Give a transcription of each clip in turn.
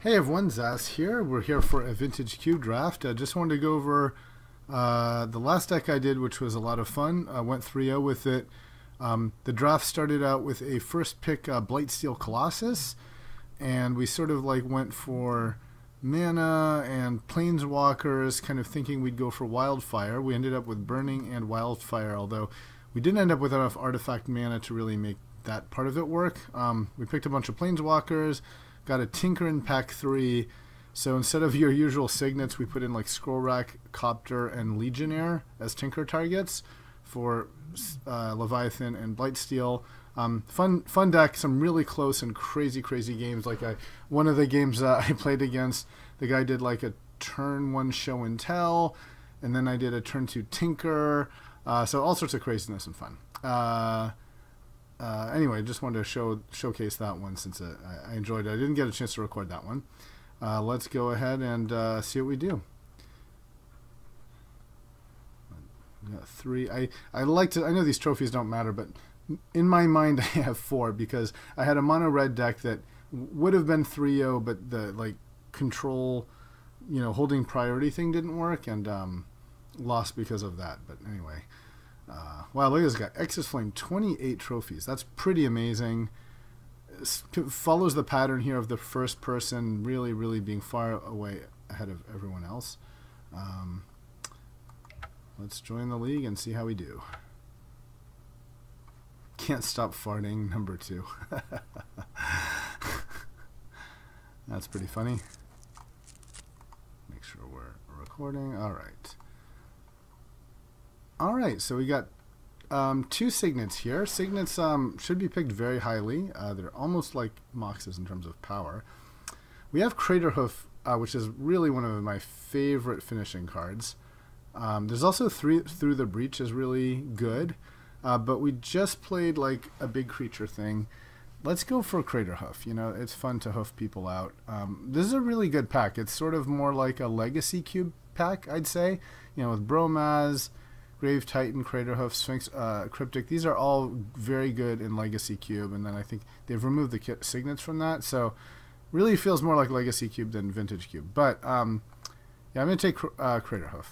Hey everyone, Zaz here. We're here for a vintage cube draft. I just wanted to go over the last deck I did, which was a lot of fun. I went 3-0 with it. The draft started out with a first pick Blightsteel Colossus, and we sort of like went for mana and planeswalkers, kind of thinking we'd go for Wildfire. We ended up with Burning and Wildfire, although we didn't end up with enough artifact mana to really make that part of it work. We picked a bunch of planeswalkers, got a Tinker in pack 3. So instead of your usual signets, we put in like Scroll Rack, Copter, and Legionnaire as Tinker targets for Leviathan and Blightsteel. Fun deck, some really close and crazy games. Like one of the games I played against, the guy did like a turn 1 show and tell, and then I did a turn 2 Tinker. So all sorts of craziness and fun. Anyway, just wanted to showcase that one since I enjoyed it. I didn't get a chance to record that one. Let's go ahead and see what we do. We got 3. I like to. I know these trophies don't matter, but in my mind I have 4 because I had a mono red deck that would have been 3-0, but the like control, holding priority thing didn't work, and lost because of that. But anyway. Wow, look at this guy. Exus Flame, 28 trophies. That's pretty amazing. Follows the pattern here of the first person really being far away ahead of everyone else. Let's join the league and see how we do. Can't stop farting, number 2. That's pretty funny. Make sure we're recording. All right, so we got 2 signets here. Signets should be picked very highly. They're almost like Moxes in terms of power. We have Craterhoof, which is really one of my favorite finishing cards. There's also Through the Breach is really good, but we just played like a big creature thing. Let's go for Craterhoof. It's fun to hoof people out. This is a really good pack. It's sort of more like a Legacy Cube pack, I'd say. With Bromaz, Grave Titan, Craterhoof, Sphinx, Cryptic. These are all very good in Legacy Cube, and then I think they've removed the signets from that, so really feels more like Legacy Cube than Vintage Cube. But yeah, I'm going to take Craterhoof.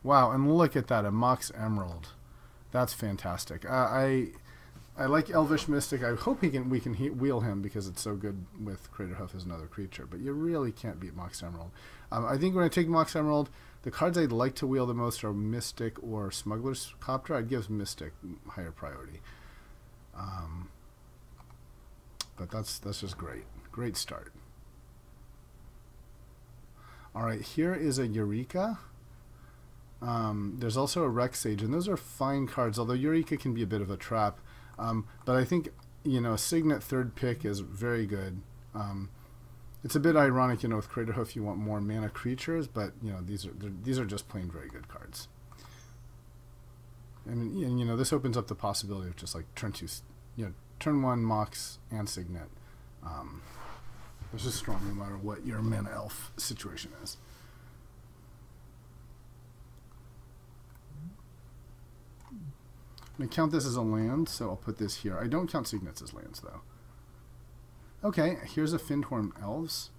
Wow, and look at that, a Mox Emerald. That's fantastic. I like Elvish Mystic. I hope we can wheel him because it's so good with Craterhoof as another creature, but you really can't beat Mox Emerald. I think when I take Mox Emerald, the cards I'd like to wheel the most are Mystic or Smuggler's Copter. I'd give Mystic higher priority. But that's just great. Great start. All right, here is a Eureka. There's also a Rex Sage, and those are fine cards, although Eureka can be a bit of a trap. But I think, a Signet 3rd pick is very good. It's a bit ironic, with Craterhoof you want more mana creatures, but these are just plain very good cards. And this opens up the possibility of just like turn 2, turn 1 Mox and Signet. It's just strong no matter what your mana elf situation is. I'm going to count this as a land, so I'll put this here. I don't count Signets as lands, though. Okay, here's a Findhorn Elves.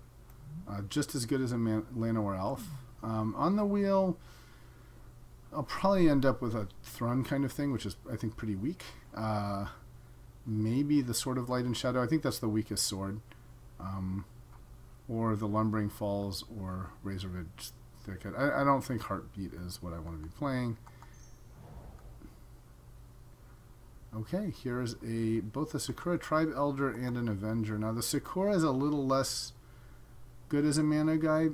Just as good as a Llanowar Elf. On the wheel, I'll probably end up with a Thrun kind of thing, which is, I think, pretty weak. Maybe the Sword of Light and Shadow. I think that's the weakest sword. Or the Lumbering Falls or Razorridge Thicket. I don't think Heartbeat is what I want to be playing. Okay, here is both a Sakura Tribe Elder and an Avenger. Now, the Sakura is a little less good as a mana guy,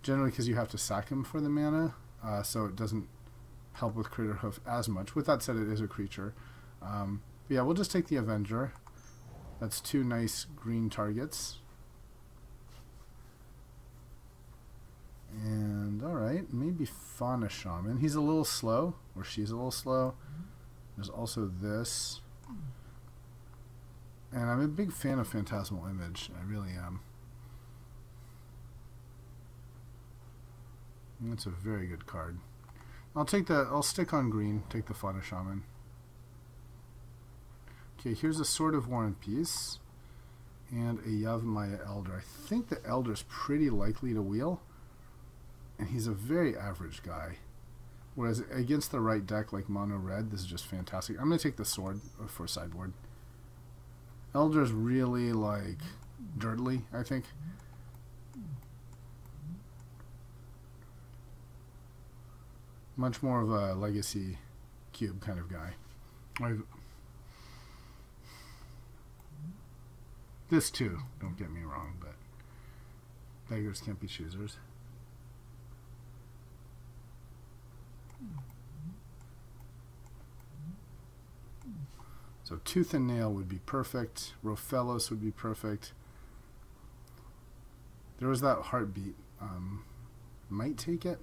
generally because you have to sack him for the mana, so it doesn't help with Craterhoof as much. With that said, it is a creature. But yeah, we'll just take the Avenger. That's 2 nice green targets. And, alright, maybe Fauna Shaman. He's a little slow, or she's a little slow. There's also this. And I'm a big fan of Phantasmal Image. I really am. That's a very good card. I'll take that. I'll stick on green. Take the Fauna Shaman. Okay, here's a Sword of War and Peace. and a Yavimaya Elder. I think the Elder's pretty likely to wheel, and he's a very average guy. Whereas against the right deck, like mono red, this is just fantastic. I'm going to take the sword for sideboard. Elder's really, like, dirtly, I think. Much more of a legacy cube kind of guy. This too, don't get me wrong, but beggars can't be choosers. So Tooth and Nail would be perfect. Rofellos would be perfect. There was that Heartbeat. Might take it.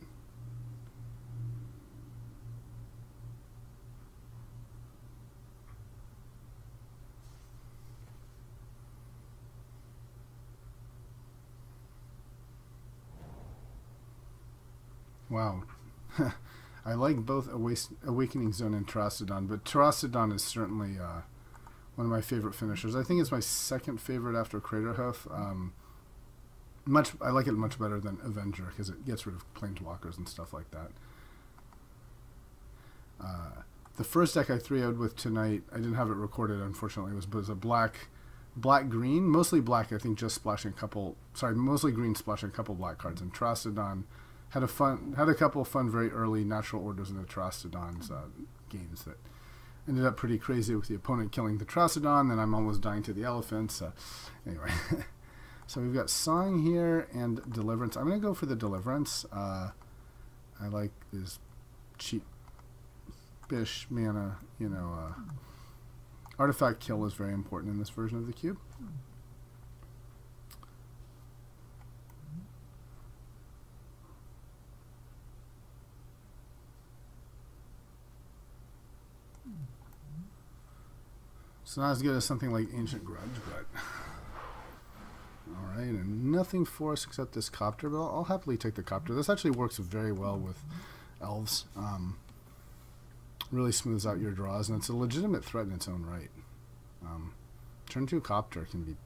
Wow. I like both Awakening Zone and Terastodon, but Terastodon is certainly one of my favorite finishers. I think it's my second favorite after Craterhoof. I like it much better than Avenger because it gets rid of Planeswalkers and stuff like that. The first deck I 3-0'd with tonight, I didn't have it recorded, unfortunately, was a black-green, mostly black, I think, just splashing a couple, mostly green splashing a couple black cards, and Terastodon had a couple of fun, very early natural orders in the Terastodon's games that ended up pretty crazy with the opponent killing the Terastodon, then I'm almost dying to the elephants. Anyway, so we've got Song here and Deliverance. I'm going to go for the Deliverance. I like this cheap-ish mana, artifact kill is very important in this version of the cube. It's not as good as something like Ancient Grudge, but alright, and nothing for us except this Copter, but I'll happily take the Copter. This actually works very well with Elves. Really smooths out your draws, and it's a legitimate threat in its own right. Turn 2 Copter can be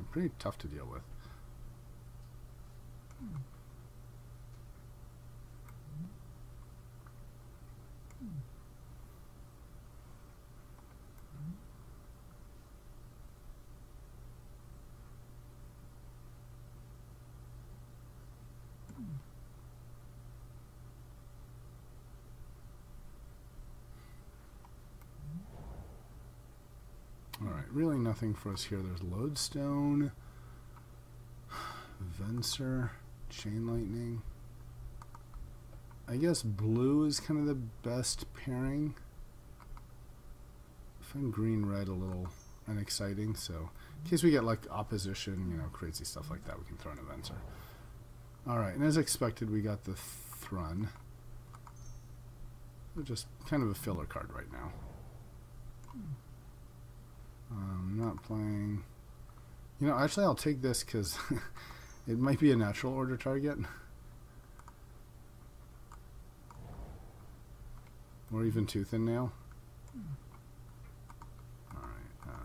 pretty tough to deal with. Alright, really nothing for us here. There's Lodestone, Venser, Chain Lightning. I guess blue is kind of the best pairing. I find green-red a little unexciting, so in case we get like opposition, crazy stuff like that, we can throw in a Venser. Alright, and as expected, we got the Thrun. Just kind of a filler card right now. Not playing. Actually, I'll take this because it might be a natural order target. Or even Tooth and Nail. Alright.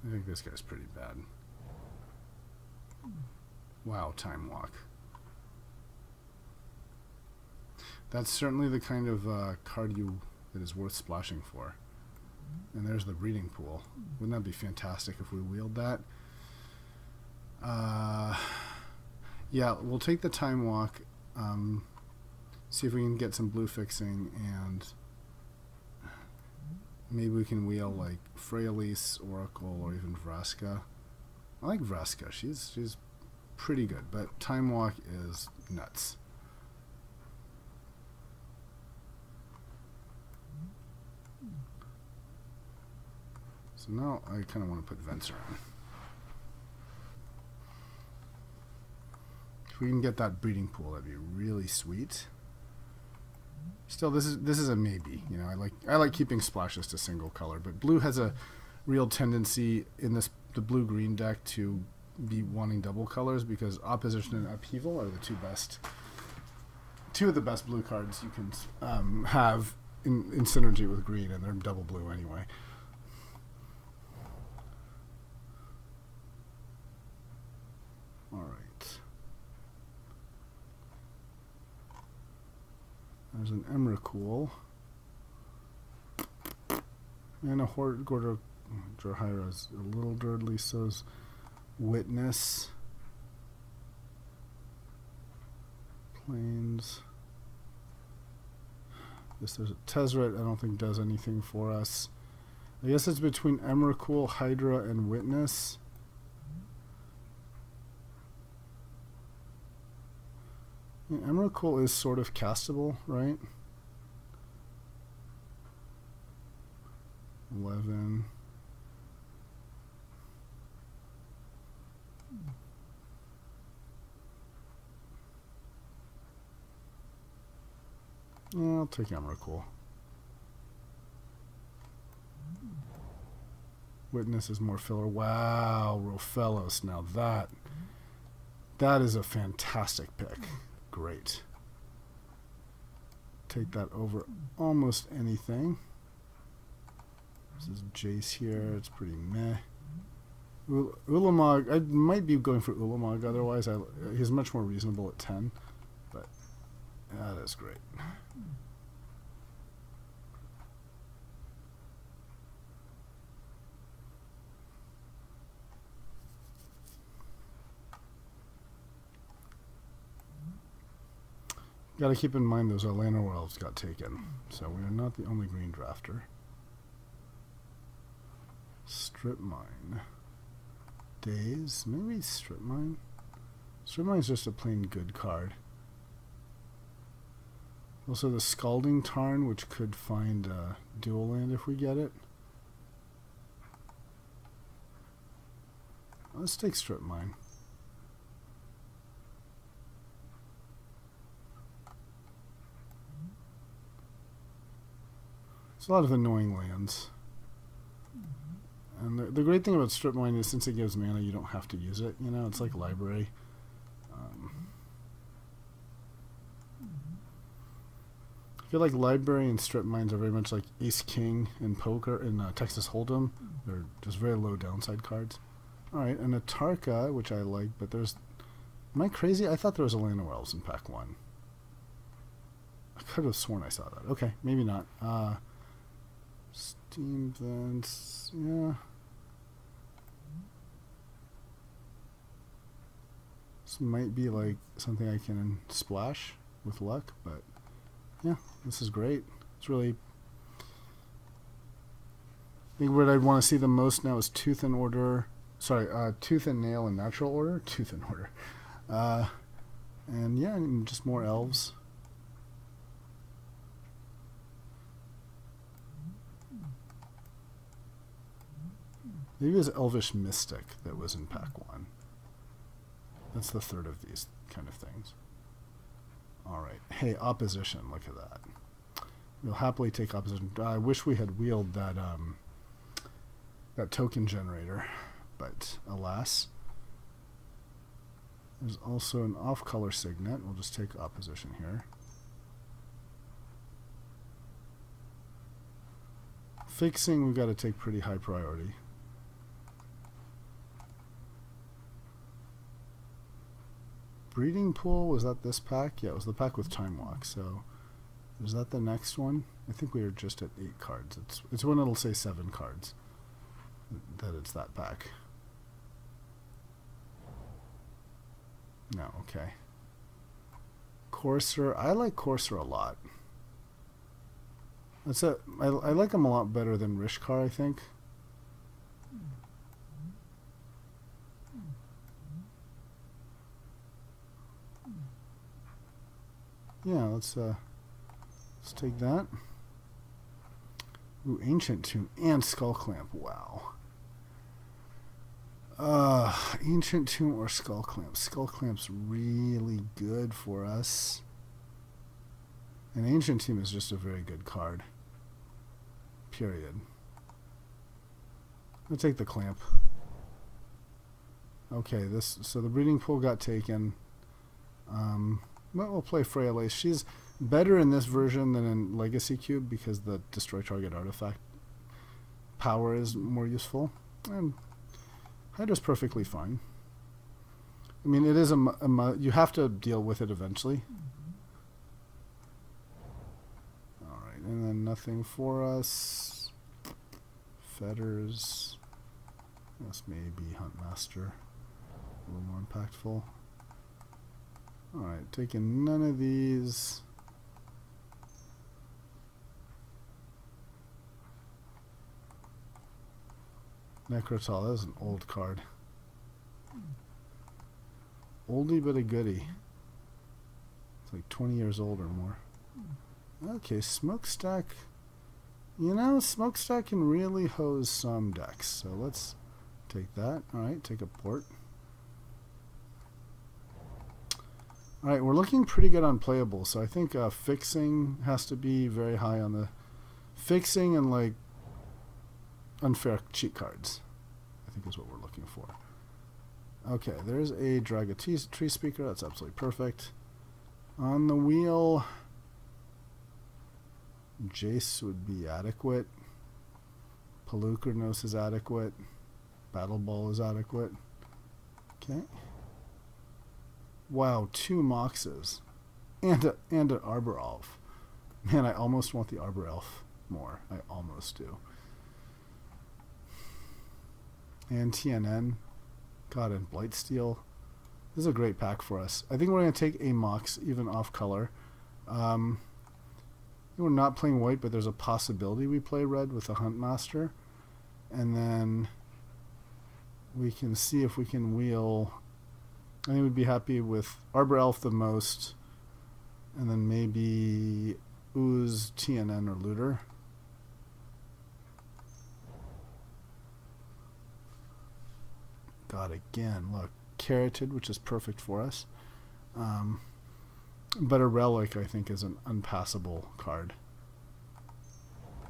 I think this guy's pretty bad. Wow, Time Walk. That's certainly the kind of card that is worth splashing for. And there's the Breeding Pool. Wouldn't that be fantastic if we wheeled that? Yeah, we'll take the Time Walk, see if we can get some blue fixing, and maybe we can wheel like Freyalise, Oracle, or even Vraska. I like Vraska. She's pretty good, but Time Walk is nuts. So now I kind of want to put Venser on. If we can get that Breeding Pool, that'd be really sweet. Still, this is a maybe. I like keeping splashes to single color, but blue has a real tendency in the blue-green deck to be wanting double colors because Opposition and Upheaval are two of the best blue cards you can have in synergy with green, and they're double blue anyway. All right. There's an Emrakul. And a Gordo Jorhira's a little dirtly, so's Witness. Planes. There's a Tezzeret, I don't think does anything for us. I guess it's between Emrakul, Hydra, and Witness. Yeah, Emrakul is sort of castable, right? 11. Yeah, I'll take Emrakul. Witness is more filler. Wow, Rofellos. Now that is a fantastic pick. Great. Take that over almost anything. This is Jace here. It's pretty meh. Ulamog. I might be going for Ulamog. Otherwise, he's much more reasonable at 10. But that is great. Got to keep in mind those Atlanta Worlds got taken, so we are not the only green drafter. Strip Mine. Days? Maybe Strip Mine? Strip Mine is just a plain good card. Also the Scalding Tarn, which could find dual land if we get it. Let's take Strip Mine. It's a lot of annoying lands. And the great thing about Strip Mine is since it gives mana, you don't have to use it. You know, it's like Library. I feel like Library and Strip Mines are very much like Ace King in poker in Texas Hold'em. They're just very low downside cards. Alright, and a Tarka, which I like, but there's... Am I crazy? I thought there was a Land of Elves in pack 1. I could have sworn I saw that. Okay, maybe not. Steam Vents, yeah. This might be like something I can splash with luck, but yeah, this is great. It's really... I think what I'd want to see the most now is Tooth and Order. Sorry, Tooth and Nail in natural order. Tooth and Order. And yeah, just more elves. Maybe it was Elvish Mystic that was in pack 1. That's the third of these kind of things. Alright. Hey, opposition. Look at that. We'll happily take opposition. I wish we had wheeled that that token generator, but alas. There's also an off-color signet. We'll just take opposition here. Fixing, we've got to take pretty high priority. Breeding Pool, was that this pack? Yeah, it was the pack with Time Walk, so is that the next one? I think we are just at 8 cards. It's when it'll say 7 cards that it's that pack. No, okay. Courser, I like Courser a lot. I like him a lot better than Rishkar, I think. Yeah, let's take that. Ooh, Ancient Tomb and Skull Clamp. Wow. Ancient Tomb or Skull Clamp. Skull Clamp's really good for us. And Ancient Tomb is just a very good card. Period. I'll take the Clamp. Okay, so the Breeding Pool got taken. Well, we'll play Freya Lace. better in this version than in Legacy Cube because the destroy target artifact power is more useful. And Hydra's perfectly fine. I mean, it is you have to deal with it eventually. Alright, and then nothing for us. Fetters. This may be Huntmaster. A little more impactful. Alright, taking none of these. Necrotal, that is an old card. Oldie but a goodie. It's like 20 years old or more. Okay, Smokestack. You know, Smokestack can really hose some decks. So let's take that. Alright, take a port. Alright, we're looking pretty good on playable. So I think fixing has to be very high on the fixing and like unfair cheat cards, I think is what we're looking for. Okay, there's a Tree Speaker. That's absolutely perfect. On the wheel, Jace would be adequate. Pelucranos is adequate. Battle Ball is adequate. Okay. Wow, 2 Moxes. And an Arbor Elf. Man, I almost want the Arbor Elf more. I almost do. And TNN. God, and Blightsteel. This is a great pack for us. I think we're going to take a Mox, even off color. We're not playing white, but there's a possibility we play red with a Huntmaster. And then we can see if we can wheel. I think we'd be happy with Arbor Elf the most. And then maybe Ooze, TNN, or Looter. God, again, look, Carroted, which is perfect for us. But a Relic, I think, is an unpassable card.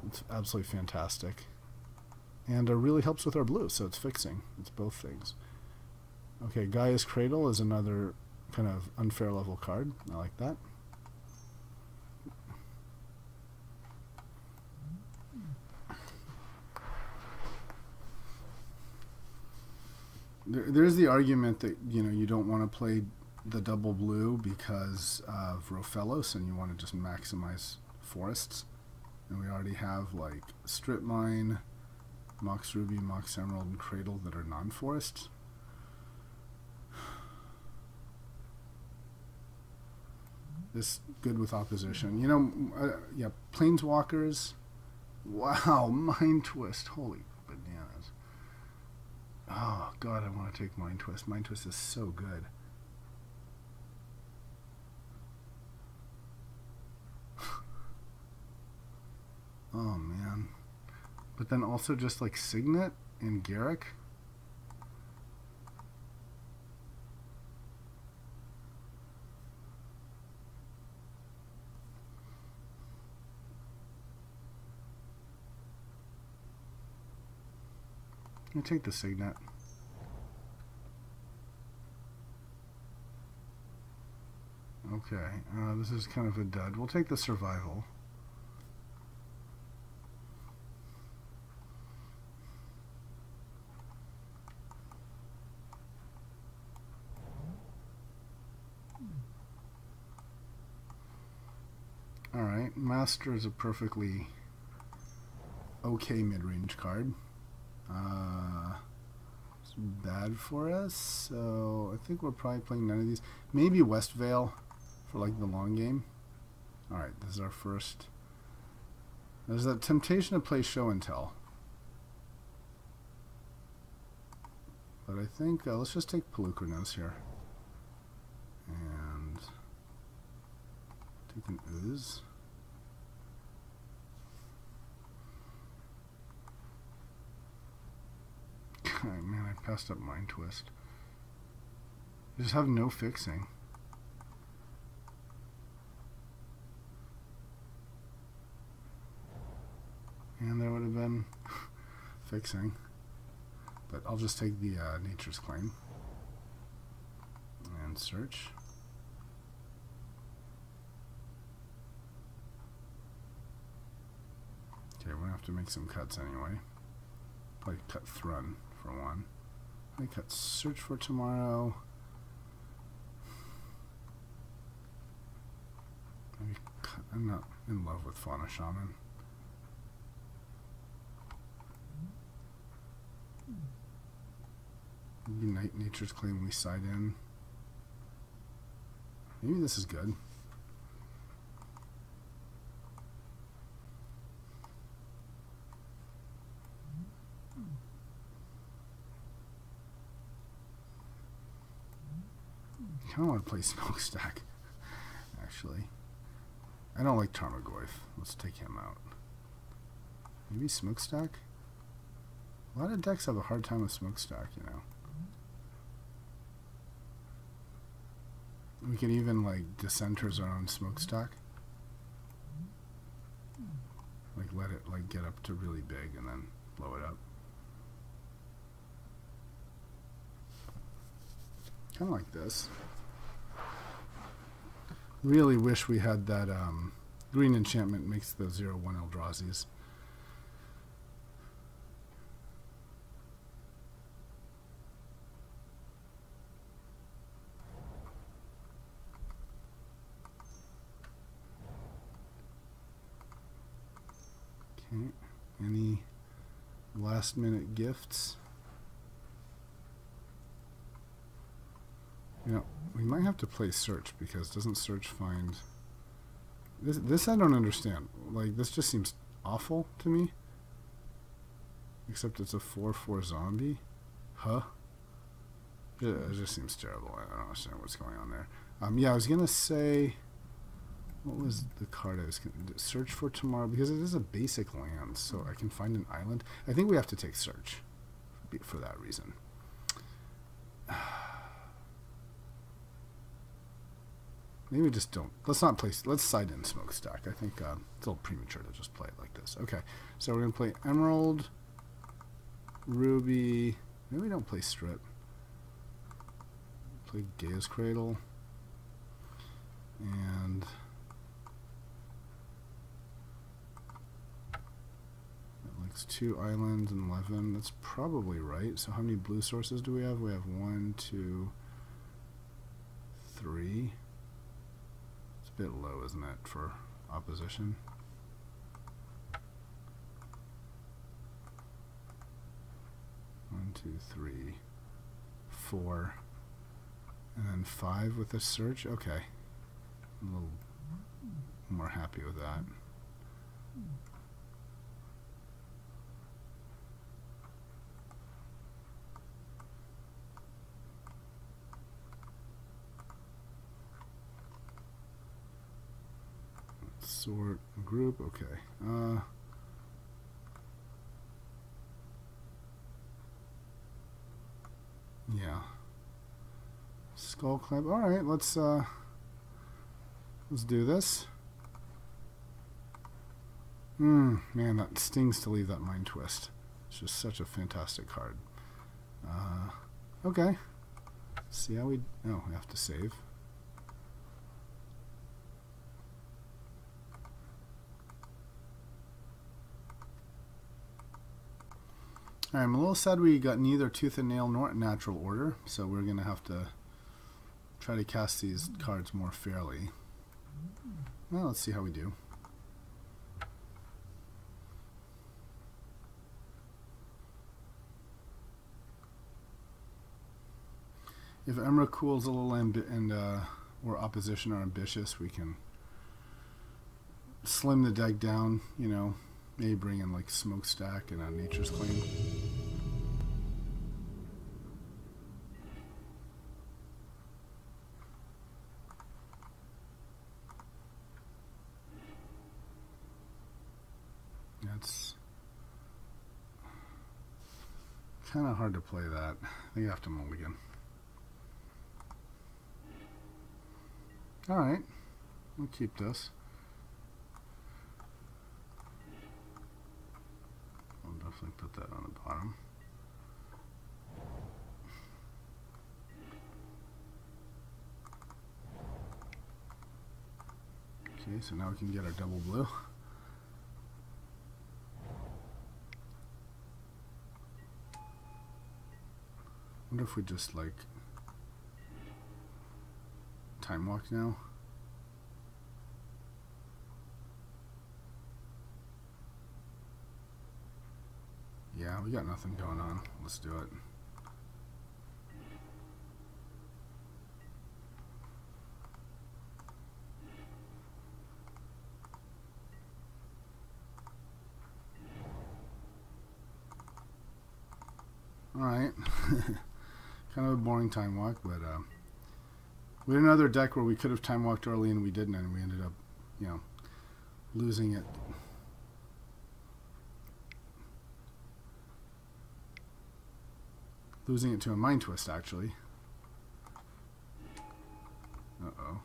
It's absolutely fantastic. And it really helps with our blue, so it's fixing. It's both things. Okay, Gaia's Cradle is another kind of unfair level card. I like that. There's the argument that you don't want to play the double blue because of Rofellos and you want to just maximize forests. And we already have like Strip Mine, Mox Ruby, Mox Emerald, and Cradle that are non-forests. This good with opposition. Yeah, Planeswalkers. Wow, Mind Twist. Holy bananas. Oh, God, I want to take Mind Twist. Mind Twist is so good. Oh, man. But then also just like Signet and Garrick. I'm going to take the Signet. Okay, this is kind of a dud. We'll take the Survival. Alright, Master is a perfectly okay mid-range card. It's bad for us, so I think we're probably playing none of these. Maybe Westvale for like the long game. Alright, this is our first. There's that temptation to play Show and Tell. But I think, let's just take Pelucranos here. And take an Ooze. Man, I passed up Mind Twist. I just have no fixing. And there would have been fixing. But I'll just take the Nature's Claim. And search. Okay, we're gonna have to make some cuts anyway. Probably cut Thrun for one. I cut Search for Tomorrow. Maybe cut, I'm not in love with Fauna Shaman. Maybe Nature's Claim we side in. Maybe this is good. I kind of want to play Smokestack, actually. I don't like Tarmogoyf. Let's take him out. Maybe Smokestack? A lot of decks have a hard time with Smokestack, you know. We can even, like, Dissenters our own Smokestack. Like, let it, like, get up to really big and then blow it up. Kind of like this. Really wish we had that green enchantment makes the 0/1 Eldrazi's. Okay, any last minute gifts? You know, we might have to play Search because doesn't Search find this I don't understand. Like, this just seems awful to me. Except it's a 4/4 zombie. Huh? It just seems terrible. I don't understand what's going on there. Yeah, I was gonna say, what was the card I was gonna Search for Tomorrow, because it is a basic land, so I can find an island. I think we have to take Search for that reason. Maybe we just don't. Let's not play. Let's side in Smokestack. I think it's a little premature to just play it like this. Okay, so we're going to play Emerald, Ruby. Maybe we don't play Strip. Play Gaia's Cradle. And that likes 2 islands and 11. That's probably right. So how many blue sources do we have? We have 1, 2, 3. Bit low, isn't it, for opposition? One, 2, 3, 4, and then 5 with a Search. Okay, I'm a little more happy with that. Sort group, okay. Yeah. Skull Clamp. All right, let's do this. Man, that stings to leave that Mind Twist. It's just such a fantastic card. Okay. See how we. Oh, we have to save. Alright, I'm a little sad we got neither Tooth and Nail nor Natural Order, so we're going to have to try to cast these cards more fairly. Well, let's see how we do. If Emrakul's a little or opposition are ambitious, we can slim the deck down, you know. Maybe bring in like Smokestack and a Nature's Claim. That's kind of hard to play that. I think I have to mulligan. Alright, we'll keep this. Definitely put that on the bottom. Okay, so now we can get our double blue. wonder if we just like time walk now. Yeah, we got nothing going on. Let's do it. Alright. Kind of a boring time walk, but we had another deck where we could have time walked early and we didn't, and we ended up, you know, losing it. Losing it to a mind twist, actually. Uh-oh.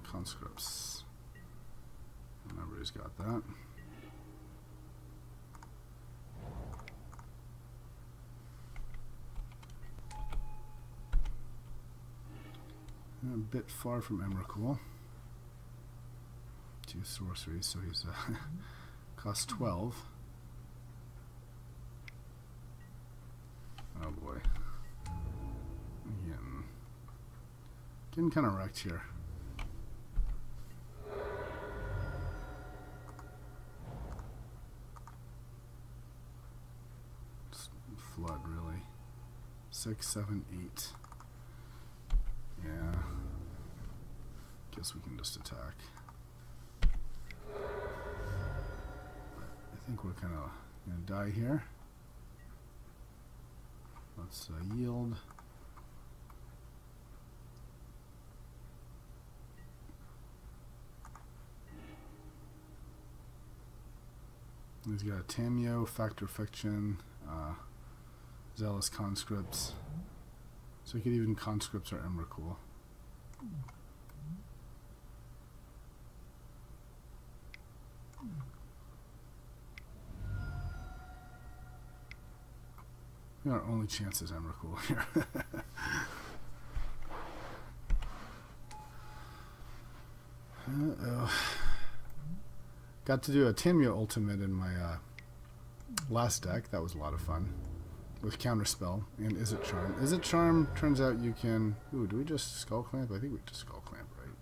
Conscripts. Everybody's got that. A bit far from Emrakul. 2 sorceries, so he's cost 12. Oh boy. Getting kind of wrecked here. Just flood, really. 6, 7, 8. Yeah. Guess we can just attack. I think we're kind of going to die here. Let's yield. He's got a Tameo, Factor Fiction, Zealous Conscripts. So he could even Conscripts or Emrakul. Our only chance is Emrakul here. Uh-oh. Got to do a Tameo Ultimate in my last deck. That was a lot of fun. With Counterspell and Is It Charm. Is It Charm, turns out you can... Ooh, do we just Skull Clamp? I think we just Skull Clamp, right?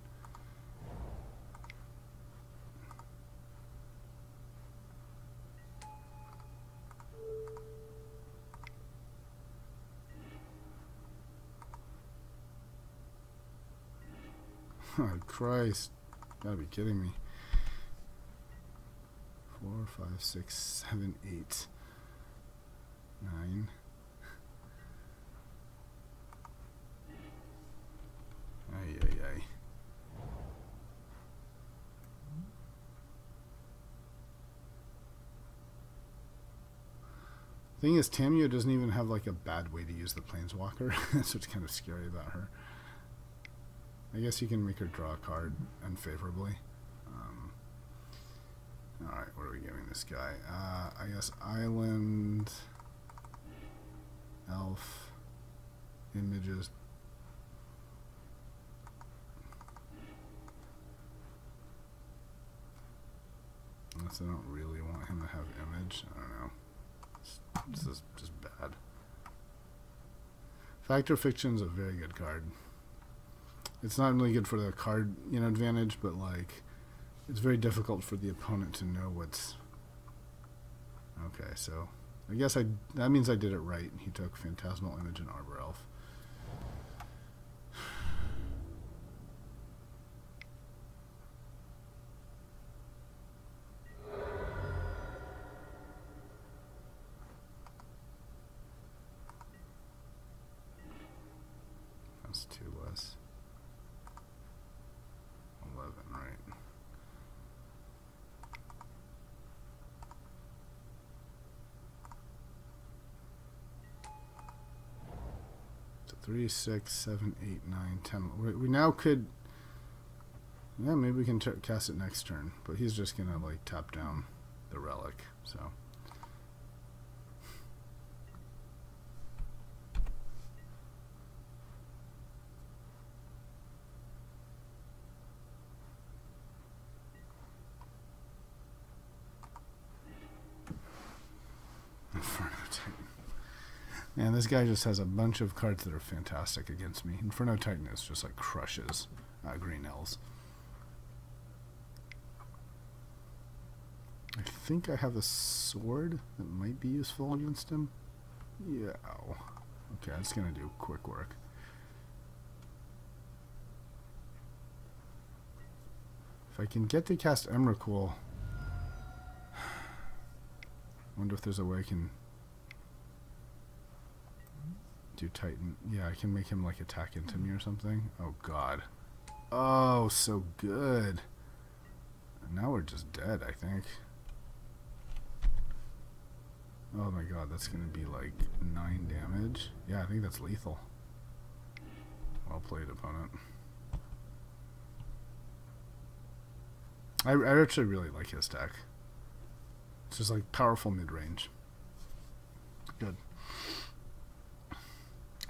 Oh, Christ. Gotta be kidding me. 4, 5, 6, 7, 8, 9. Ay, ay, ay. Thing is, Tameo doesn't even have like a bad way to use the Planeswalker. That's what's kind of scary about her. I guess you can make her draw a card unfavorably. Alright, what are we giving this guy? I guess Island, Elf, Images. Unless I don't really want him to have Image. I don't know. This is just bad. Factor Fiction's a very good card. It's not really good for the card, advantage, but like it's very difficult for the opponent to know what's... Okay, so I guess that means I did it right. He took Phantasmal Image and Arbor Elf. That's 2 less. 11, right? So 3, 6, 7, 8, 9, 10. We now could... Yeah, maybe we can cast it next turn. But he's just going to, like, tap down the relic, so... Inferno Titan. And this guy just has a bunch of cards that are fantastic against me. Inferno Titan is just like crushes green elves. I think I have a sword that might be useful against him. Yeah. Okay, I'm just going to do quick work. If I can get to cast Emrakul, I wonder if there's a way I can do Titan. Yeah, I can make him like attack into me or something. Oh god. Oh, so good. And now we're just dead, I think. Oh my god, that's gonna be like 9 damage. Yeah, I think that's lethal. Well played, opponent. I actually really like his deck. It's just like powerful mid-range. Good.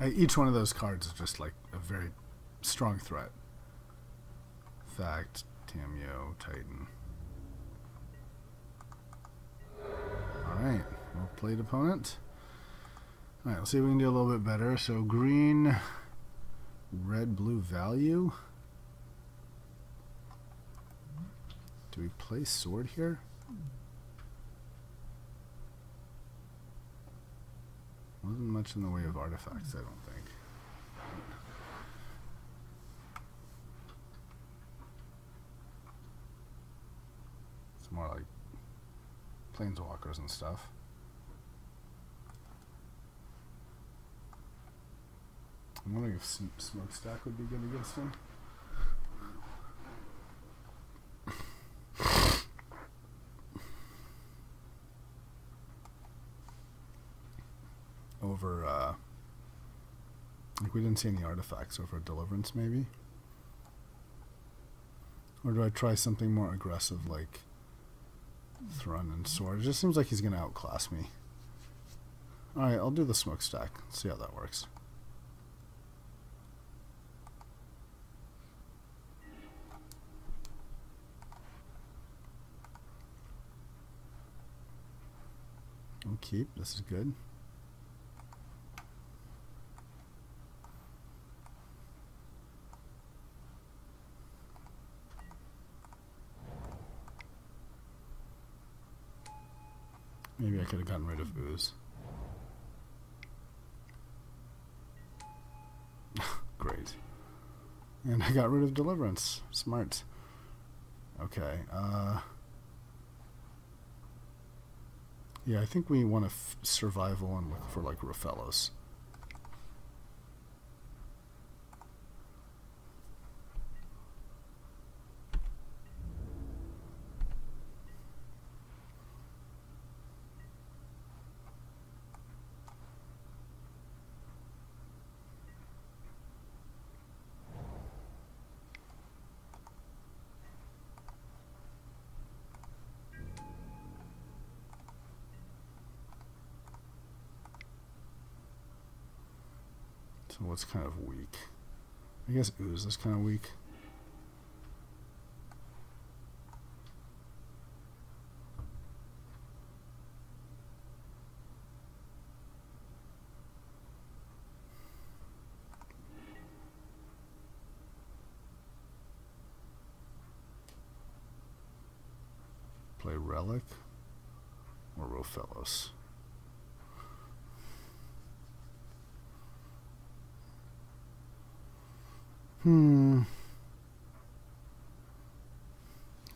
Each one of those cards is just like a very strong threat. Fact, Tamio, Titan. Alright, well played, opponent. Alright, let's see if we can do a little bit better. So green, red, blue value. Do we play sword here? Wasn't much in the way of artifacts, I don't think. It's more like planeswalkers and stuff. I'm wondering if Smokestack would be good against him. Over, like we didn't see any artifacts over Deliverance, maybe? Or do I try something more aggressive like Thrun and Sword? It just seems like he's going to outclass me. Alright, I'll do the Smokestack. See how that works. I'll keep. This is good. Maybe I could have gotten rid of Ooze. Great. And I got rid of Deliverance. Smart. Okay. Yeah, I think we want to survival and look for like Rofellos. So what's kind of weak? I guess Ooze is kind of weak. Play Relic or Rofellos.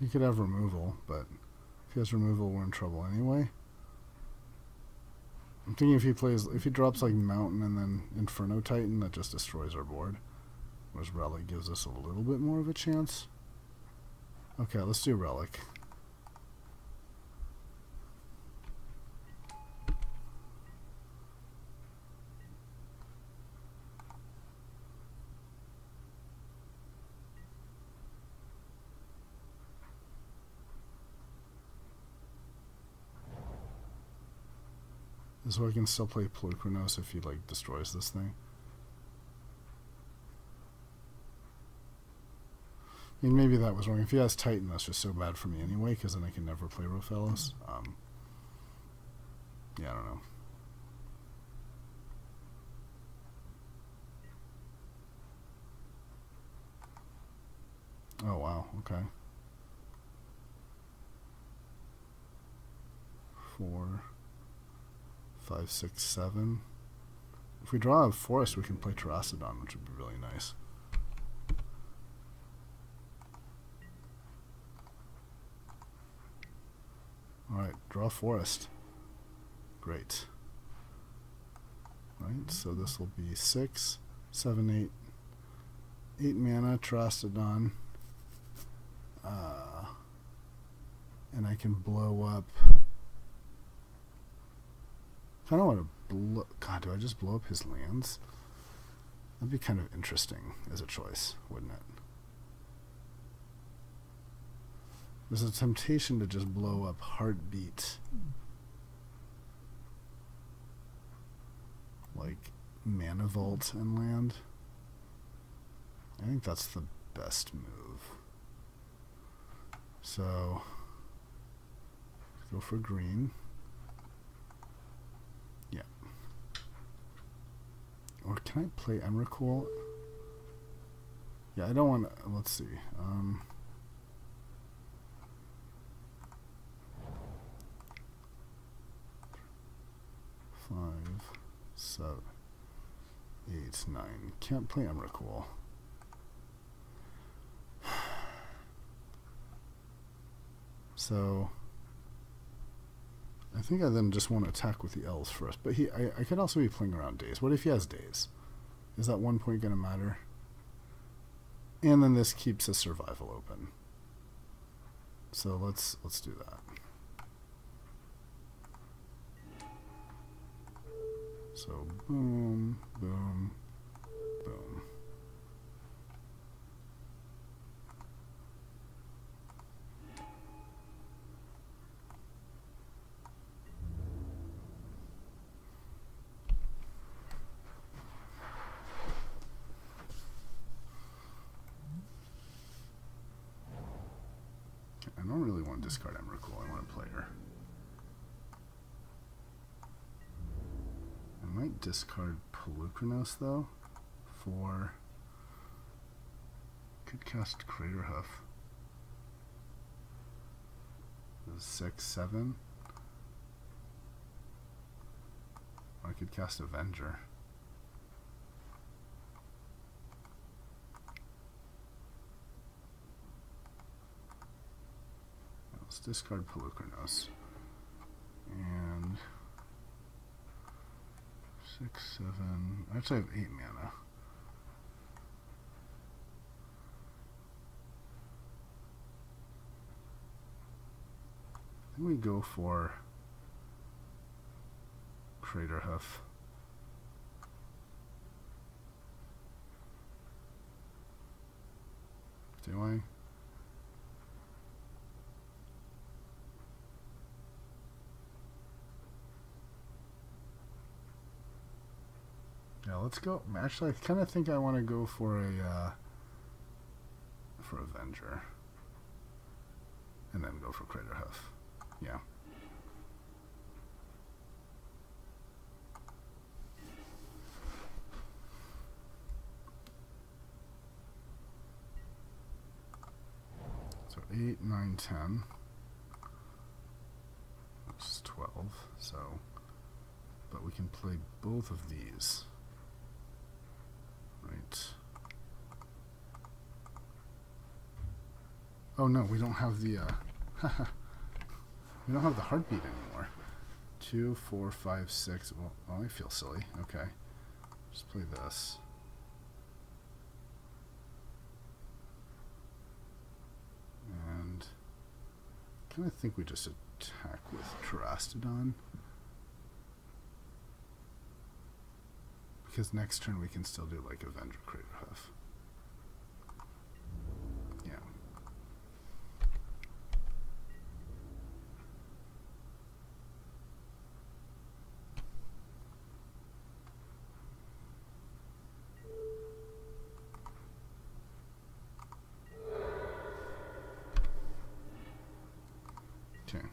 He could have removal, but if he has removal, we're in trouble anyway. I'm thinking if he drops like Mountain and then Inferno Titan, that just destroys our board. Whereas Relic gives us a little bit more of a chance. Okay, let's do Relic. So I can still play Polukranos if he like destroys this thing. I mean, maybe that was wrong. If he has Titan, that's just so bad for me anyway, because then I can never play Rofellos. Yeah, I don't know. Oh wow, okay. 4, 5, 6, 7. If we draw a forest, we can play Terracodon, which would be really nice. Alright, draw forest. Great. Right, so this will be 6, 7, 8. 8 mana, Terracodon. And I can blow up. I don't want to blow. God, do I just blow up his lands? That'd be kind of interesting as a choice, wouldn't it? There's a temptation to just blow up Heartbeat. Like Mana Vault and land. I think that's the best move. So, let's go for green. Yeah. Or can I play Emrakul? Yeah, I don't want to. Let's see. 5, 7, 8, 9. Can't play Emrakul. So I think I then just want to attack with the elves first. But I could also be playing around days. What if he has days? Is that 1 point going to matter? And then this keeps a survival open. So let's do that. So boom, boom, boom. I don't really want to discard Emrakul. I want to play her. I might discard Pelucranos though. For could cast Craterhoof. 6, 7. Or I could cast Avenger. Let's discard Pelucranos. And 6, 7. Actually, I have 8 mana. I think we go for Craterhoof. Do I? Yeah, let's go. Actually, I kind of think I want to go for a for Avenger, and then go for Craterhoof. Yeah. So 8, 9, 10. That's 12. So, but we can play both of these. Right. Oh no, we don't have the we don't have the Heartbeat anymore. 2, 4, 5, 6. Well, I feel silly. Okay. Just play this. And I kind of think we just attack with Terracodon. Because next turn we can still do like Avenger Craterhoof. Yeah. Okay.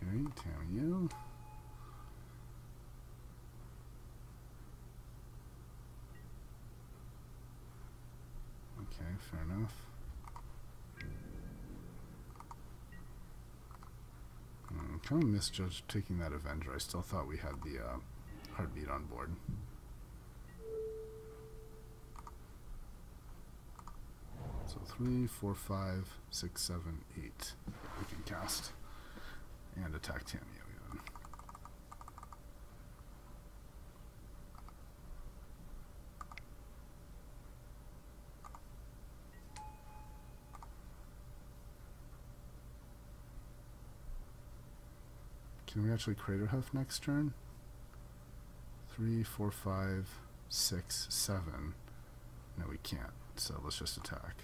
Okay, Tamio. Okay, fair enough. Kind of misjudged taking that Avenger. I still thought we had the Heartbeat on board. So 3, 4, 5, 6, 7, 8. We can cast and attack Tamio even. Can we actually Craterhoof next turn? 3, 4, 5, 6, 7. No, we can't. So let's just attack.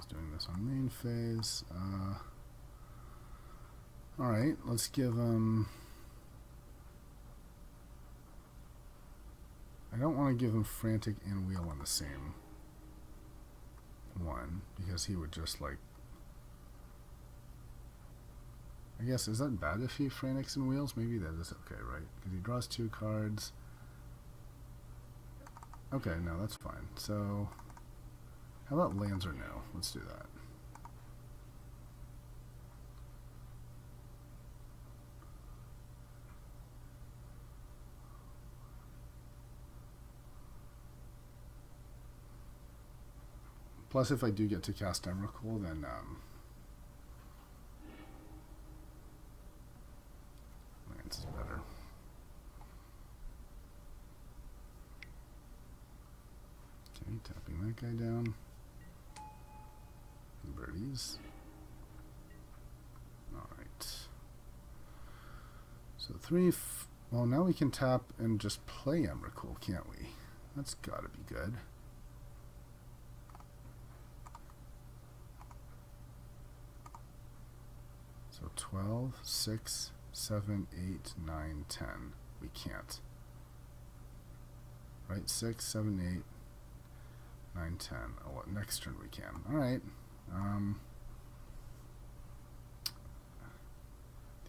Doing this on main phase. Alright, let's give him... I don't want to give him Frantic and Wheel on the same one, because he would just like... I guess, is that bad if he Frantics and Wheels? Maybe that is okay, right? Because he draws 2 cards. Okay, no, that's fine. So... how about lands or no? Let's do that. Plus, if I do get to cast Emrakul, then lands is better. Okay, tapping that guy down. Birdies. Alright. So 3... well, now we can tap and just play Emrakul, can't we? That's gotta be good. So 12, 6, 7, 8, 9, 10. We can't. Right? 6, 7, 8, 9, 10. Oh, well, next turn we can. Alright.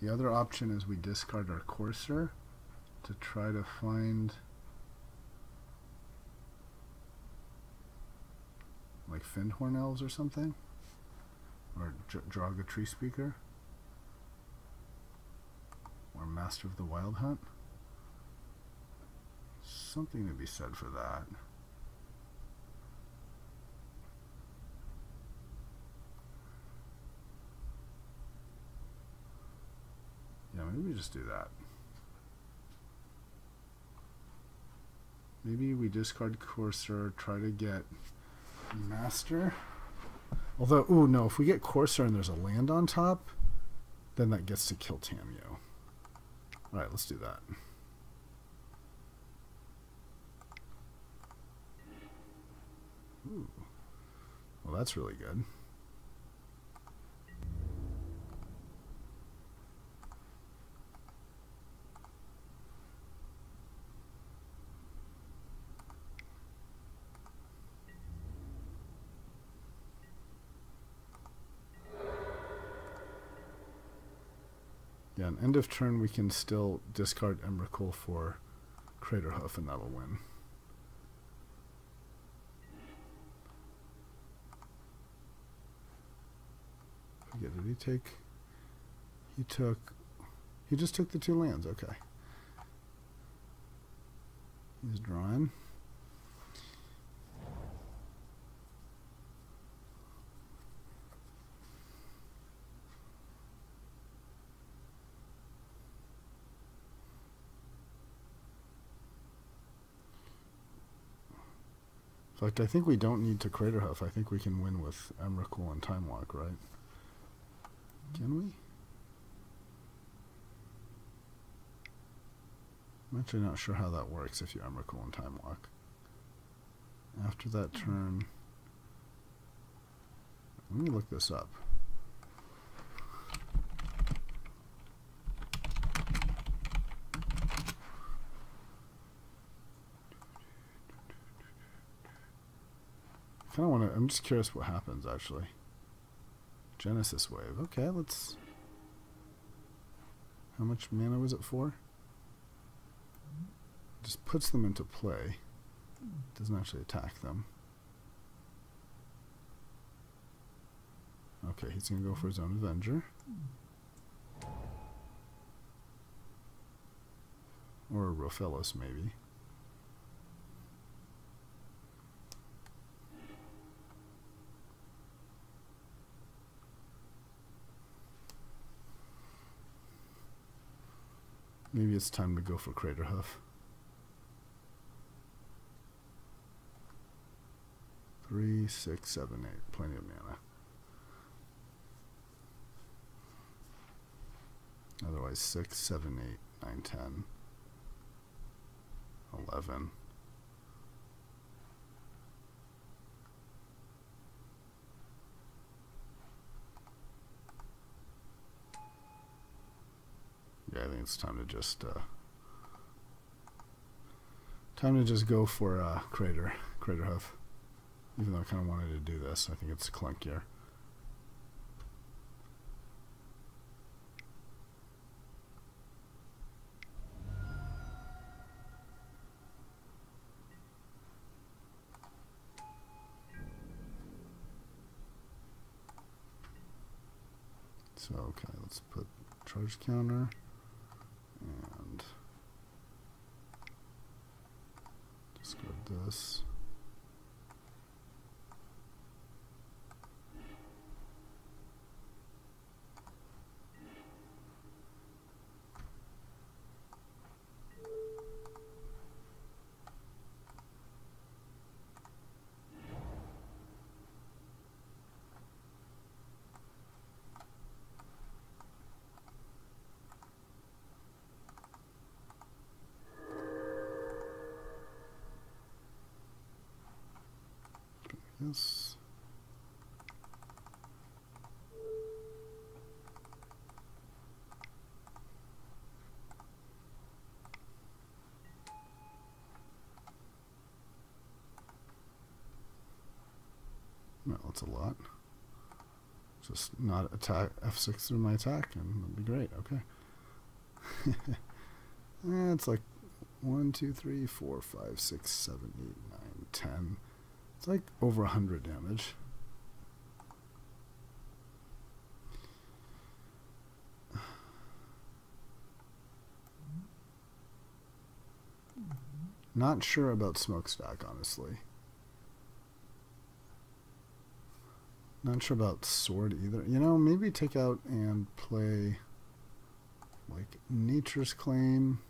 The other option is we discard our Courser to try to find like Findhorn Elves or something, or Draga Tree Speaker, or Master of the Wild Hunt. Something to be said for that. Yeah, maybe we just do that. Maybe we discard Courser, try to get Master. Although, ooh, no, if we get Courser and there's a land on top, then that gets to kill Tamio. Alright, let's do that. Ooh. Well, that's really good. Yeah, and end of turn we can still discard Emrakul for Craterhoof and that'll win. Forget, did he take? He just took the 2 lands, okay. He's drawing. In fact, I think we don't need to Craterhoof. I think we can win with Emrakul and Time Walk, right? Can we? I'm actually not sure how that works if you Emrakul and Time Walk. After that turn... let me look this up. kind of want to. I'm just curious what happens actually. Genesis wave. Okay, let's. How much mana was it for? Just puts them into play. Doesn't actually attack them. Okay, he's gonna go for his own Avenger. Or Rofellos, maybe. Maybe it's time to go for Craterhoof. 3, 6, 7, 8. Plenty of mana. Otherwise, 6, 7, 8, 9, 10, 11. Yeah, I think it's time to just go for Craterhoof. Even though I kind of wanted to do this, I think it's clunkier. So, okay, let's put charge counter and discard this. Yes. Well, that's a lot. Just not attack F6 through my attack, and that'd be great. Okay. It's like 1, 2, 3, 4, 5, 6, 7, 8, 9, 10. It's like over 100 damage. Not sure about Smokestack, honestly. Not sure about Sword either. You know, maybe take out and play like Nature's Claim.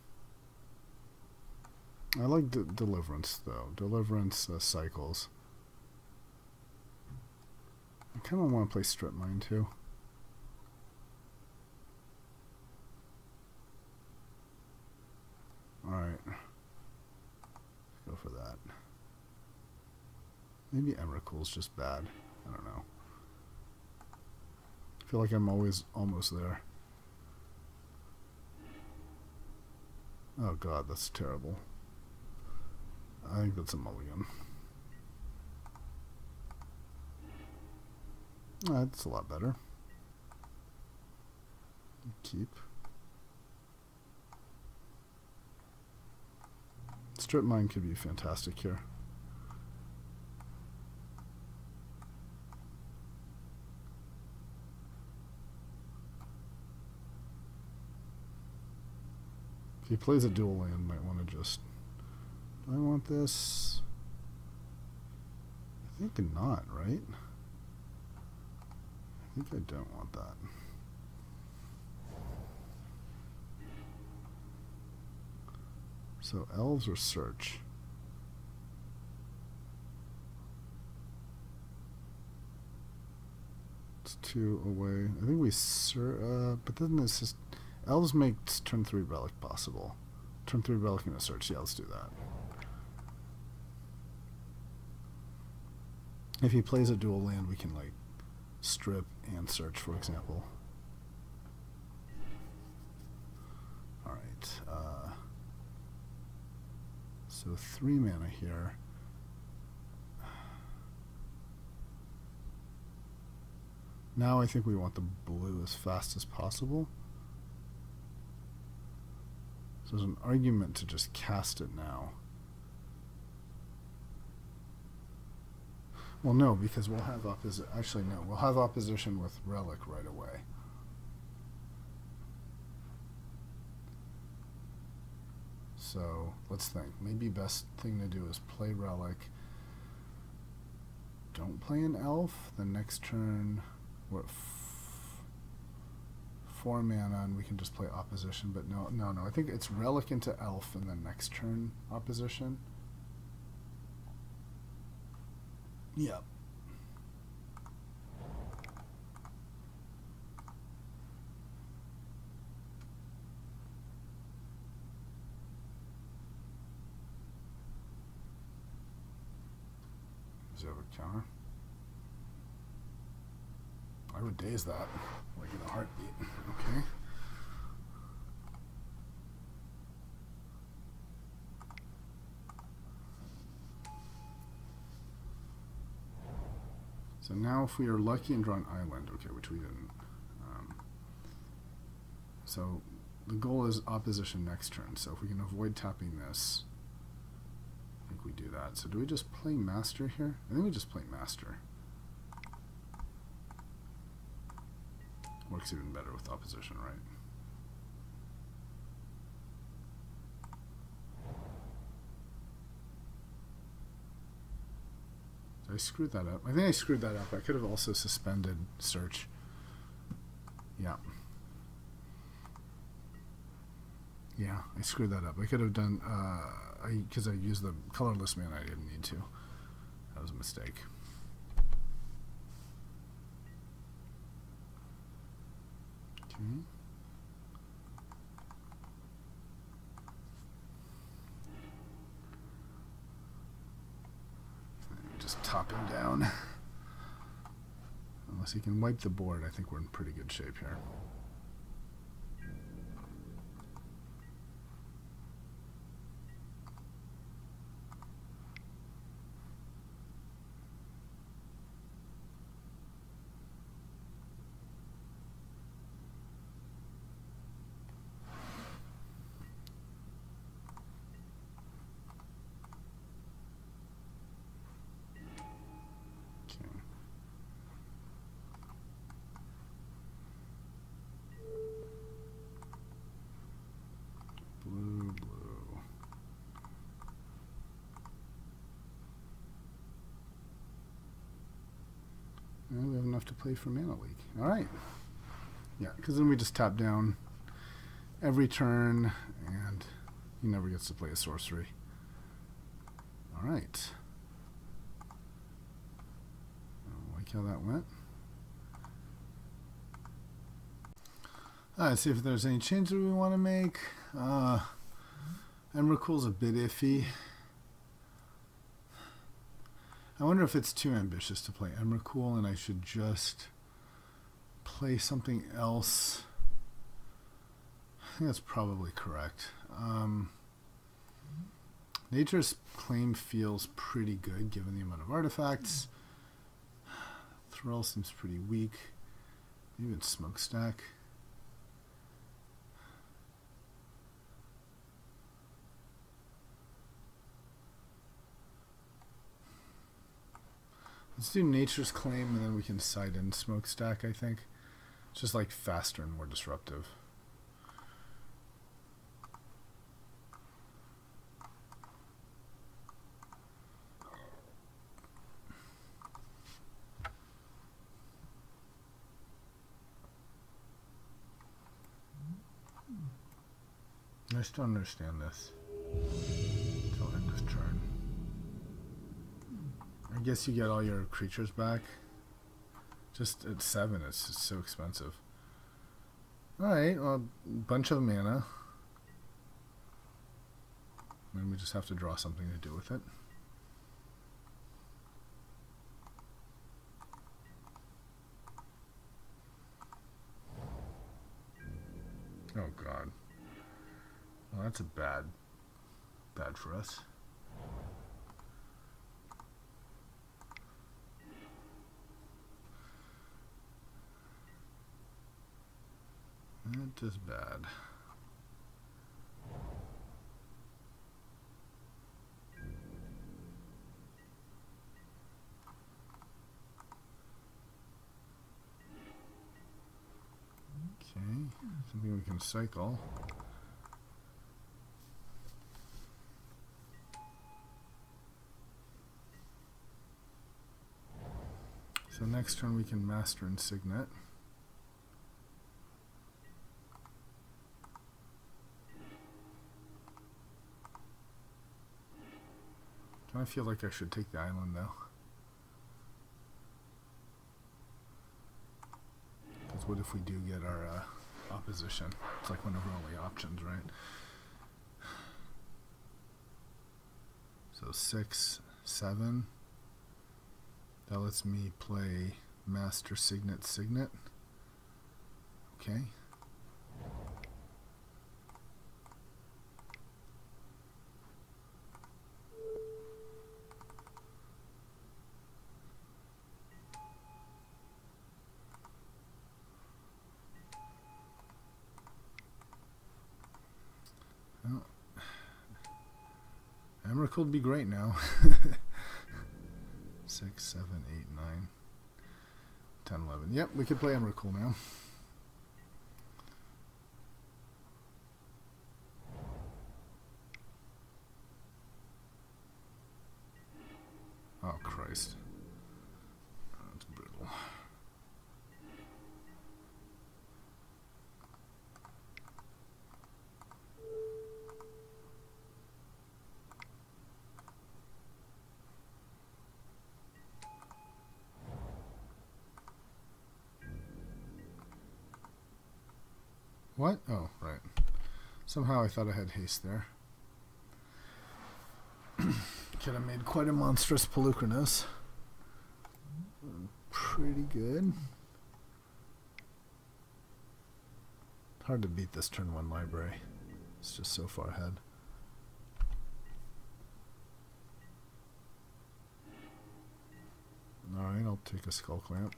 I like Deliverance, though. Deliverance cycles. I kind of want to play Strip Mine, too. Alright. Go for that. Maybe Emrakul's just bad. I don't know. I feel like I'm always almost there. Oh god, that's terrible. I think that's a mulligan. That's a lot better. Keep. Strip Mine could be fantastic here. If he plays a dual land, might want to just... Do I want this? I think not, right? I think I don't want that. So elves or search? It's 2 away. I think we but then it's just elves makes turn 3 relic possible. Turn 3 relic and a search. Yeah, let's do that. If he plays a dual land, we can like strip and search, for example. All right. So 3 mana here. Now I think we want the blue as fast as possible. So there's an argument to just cast it now. Well, no, because we'll have opposition. Actually, no, we'll have opposition with Relic right away. So let's think. Maybe best thing to do is play Relic. Don't play an elf. The next turn, we're at 4 mana, and we can just play opposition. But no. I think it's Relic into elf, and then next turn opposition. Yep. Does he have a counter? I would daze that, like in a heartbeat. Okay. So now if we are lucky and draw an island, okay, which we didn't. So the goal is opposition next turn. So if we can avoid tapping this, I think we do that. So do we just play Master here? I think we just play Master. Works even better with opposition, right? I screwed that up. I think I screwed that up. I could have also suspended search. Yeah. Yeah, I screwed that up. I could have done, because I used the colorless mana, I didn't need to. That was a mistake. Okay. Just top him down. Unless he can wipe the board, I think we're in pretty good shape here. Blue. And we have enough to play for Mana Leak. All right. Yeah, because then we just tap down every turn, and he never gets to play a sorcery. All right. I like how that went. Let's see if there's any changes we want to make. Emrakul's a bit iffy. I wonder if it's too ambitious to play Emrakul and I should just play something else. I think that's probably correct. Nature's Claim feels pretty good given the amount of artifacts. Thrall seems pretty weak. Even Smokestack. Let's do Nature's Claim, and then we can side in Smokestack, I think. It's just like faster and more disruptive. I still don't understand this. Until end of turn. I guess you get all your creatures back. Just at 7, it's just so expensive. Alright, well, bunch of mana. And we just have to draw something to do with it. Oh god. Well, that's a bad for us. That is bad. Okay, something we can cycle. So next turn we can master and signet. I feel like I should take the island though. Because what if we do get our opposition? It's like one of our only options, right? So 6, 7. That lets me play master signet signet. Okay. Well, Emmerich would be great now. 6, 7, 8, 9, 10, 11. Yep, we could play Emmerich now. Oh, Christ. That's brutal. What? Oh, right. Somehow I thought I had haste there. Could have made quite a monstrous Pelucrinus. Pretty good. Hard to beat this turn 1 library. It's just so far ahead. Alright, I'll take a Skull Clamp.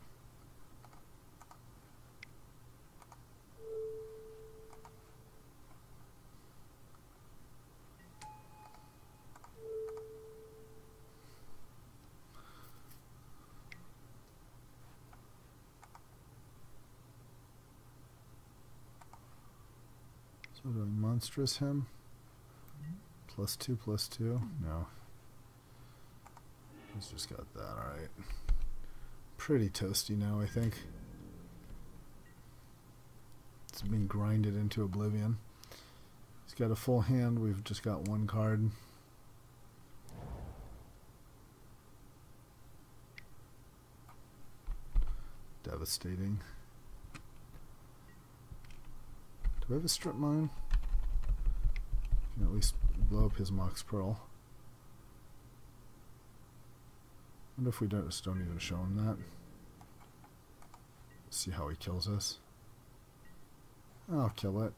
So do I monstrous him? +2, +2? No. He's just got that, alright. Pretty toasty now, I think. It's been grinded into oblivion. He's got a full hand, we've just got 1 card. Devastating. Do I have a strip mine? Can at least blow up his Mox Pearl. Wonder if we just don't even show him that. See how he kills us. I'll kill it.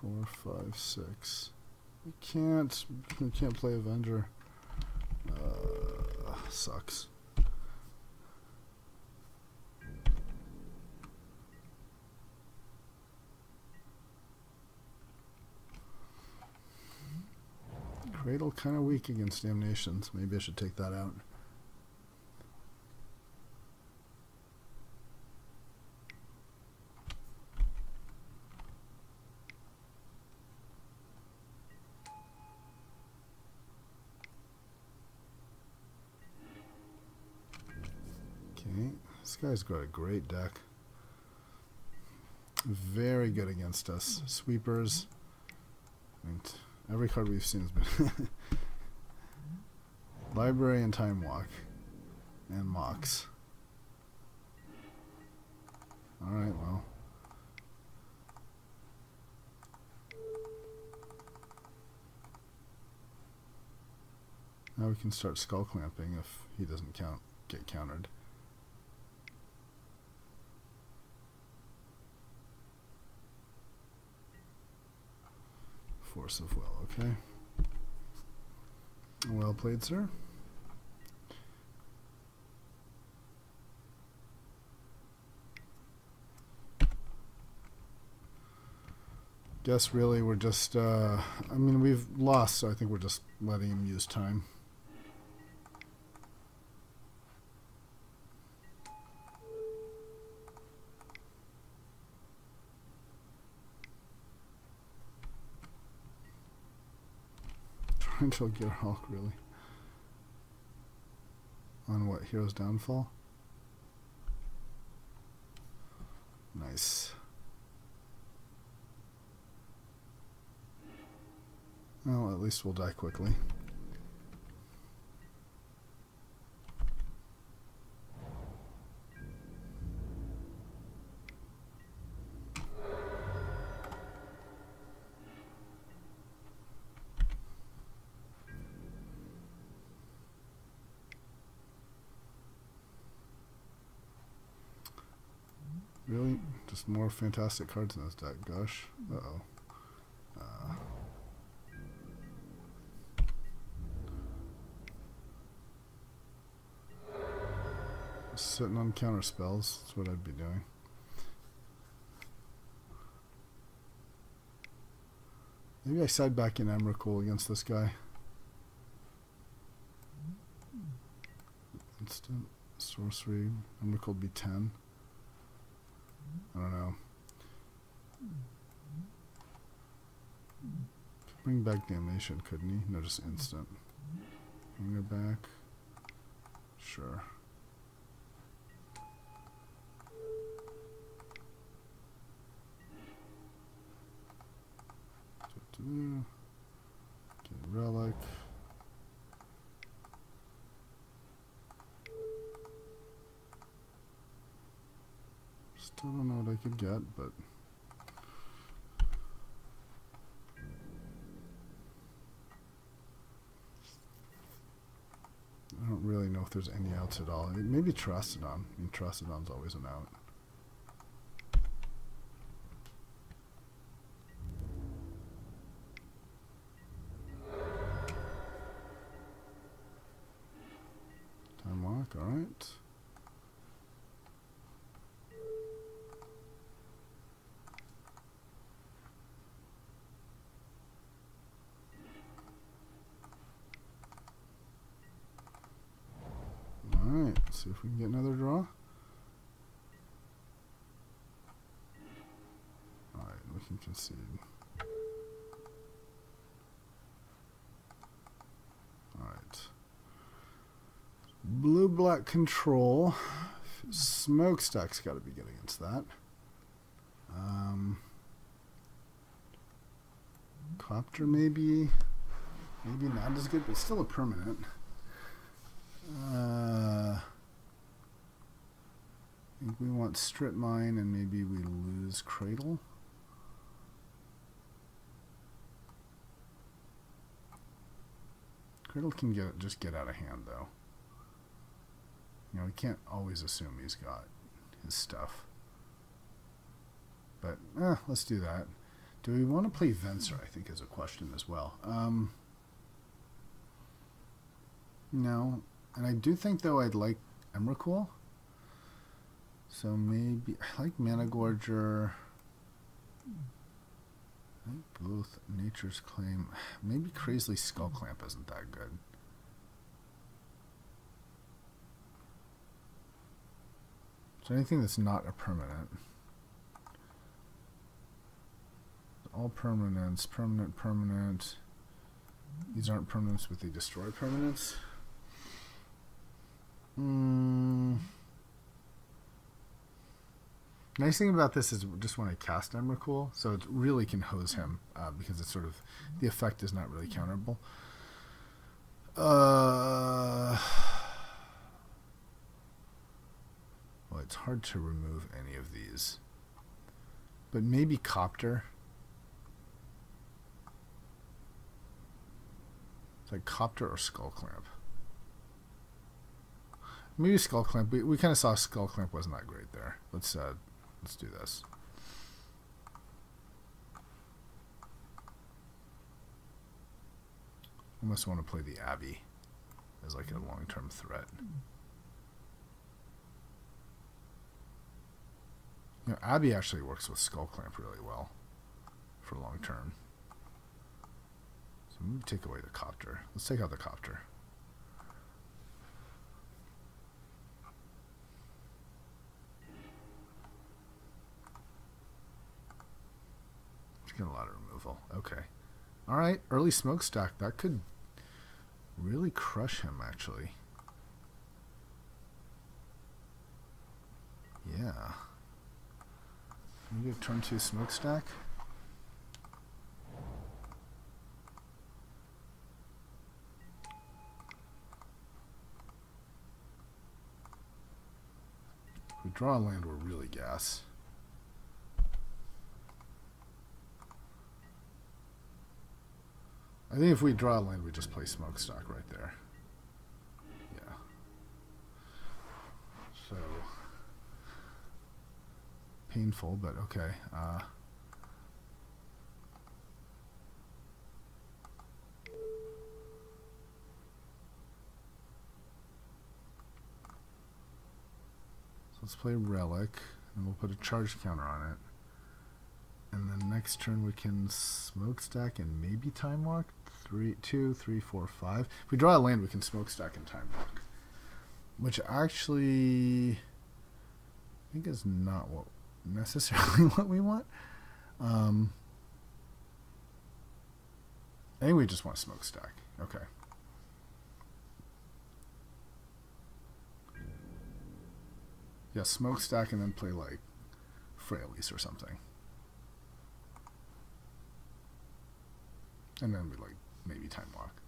Four, 5, 6. We can't play Avenger. Sucks. Cradle kind of weak against Damnations. Maybe I should take that out. Okay, this guy's got a great deck. Very good against us. Sweepers. And every card we've seen has been Library and Time Walk. And Mox. Alright, well. Now we can start skull clamping if he doesn't get countered. Force of will, okay. Well played, sir. Guess really we're just, I mean, we've lost, so I think we're just letting him use time. Torrential Gearhawk, really? On what, Hero's Downfall? Nice. Well, at least we'll die quickly. Really? Just more fantastic cards in this deck. Gosh. Uh-oh. Sitting on counter spells. That's what I'd be doing. Maybe I side back in Emrakul against this guy. Instant sorcery. Emrakul would be 10. I don't know. Bring back Damnation, couldn't he? No, just instant. Bring her back. Sure. Get Relic. Still don't know what I could get, but I don't really know if there's any outs at all. I mean, maybe Trostodon. I mean, Trostodon's always an out. Time walk, alright. Alright, see if we can get another draw. Alright, we can concede. Alright. Blue-black control. Smokestack's got to be good against that. Copter maybe. Maybe not as good, but still a permanent. I think we want Strip Mine and maybe we lose Cradle. Cradle can just get out of hand though. You know, we can't always assume he's got his stuff. But let's do that. Do we want to play Venser, I think, is a question as well. No. And I do think, though, I'd like Emrakul. So maybe... I like Mana Gorger. I think both Nature's Claim. Maybe Crazily Skullclamp isn't that good. So anything that's not a permanent. All permanents. Permanent, permanent. These aren't permanents, but they destroy permanents. Nice thing about this is just when I cast Emrakul, so it really can hose him because it's sort of the effect is not really counterable. Well, it's hard to remove any of these, but maybe Copter. It's like Copter or Skullclamp. Maybe Skull Clamp. We kind of saw Skull Clamp wasn't that great there. Let's do this. Almost want to play the Abbey as like a long-term threat. You know, Abbey actually works with Skull Clamp really well for long-term. So maybe take away the Copter. Let's take out the Copter. Get a lot of removal. Okay. All right. Early Smokestack. That could really crush him, actually. Yeah. Maybe a turn 2 Smokestack. If we draw a land, we're really gas. I think if we draw a land, we just play Smokestack right there. Yeah. So painful, but okay. So let's play Relic, and we'll put a charge counter on it. And then next turn we can Smokestack and maybe Time Walk. 2, 3, 4, 5. If we draw a land, we can Smokestack and Time Walk, which actually I think is not what necessarily what we want. I think we just want Smokestack. Okay. Yeah, Smokestack and then play like Frailes or something. And then we like maybe Time Walk.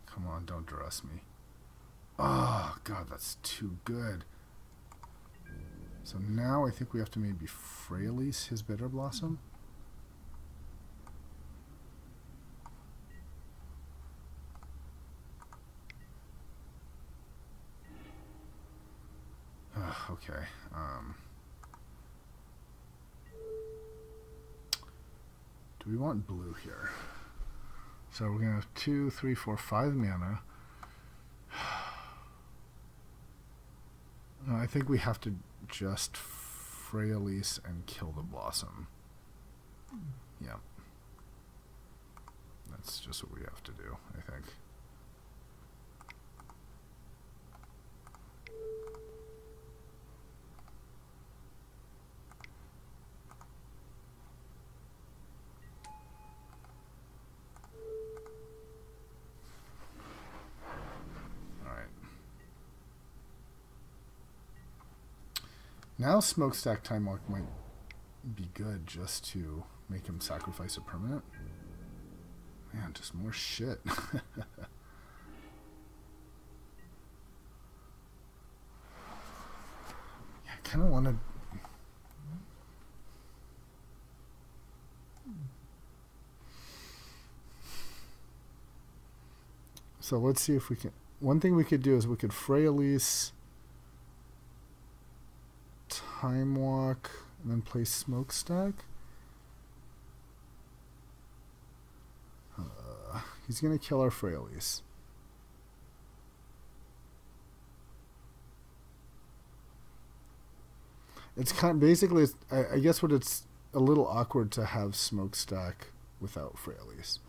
Come on, don't dress me. Oh, God, that's too good. So now I think we have to maybe Frailes his Bitter Blossom. Okay. Do we want blue here? So we're going to have 2, 3, 4, 5 mana. I think we have to just Frailes and kill the Blossom. Yeah. That's just what we have to do, I think. Now Smokestack Time Walk might be good just to make him sacrifice a permanent. Man, just more shit. Yeah, I kind of want to... So let's see if we can... One thing we could do is we could Frailes... Time Walk, and then play Smokestack. He's going to kill our Frailes. It's kind of, basically, I guess what it's a little awkward to have Smokestack without Frailes.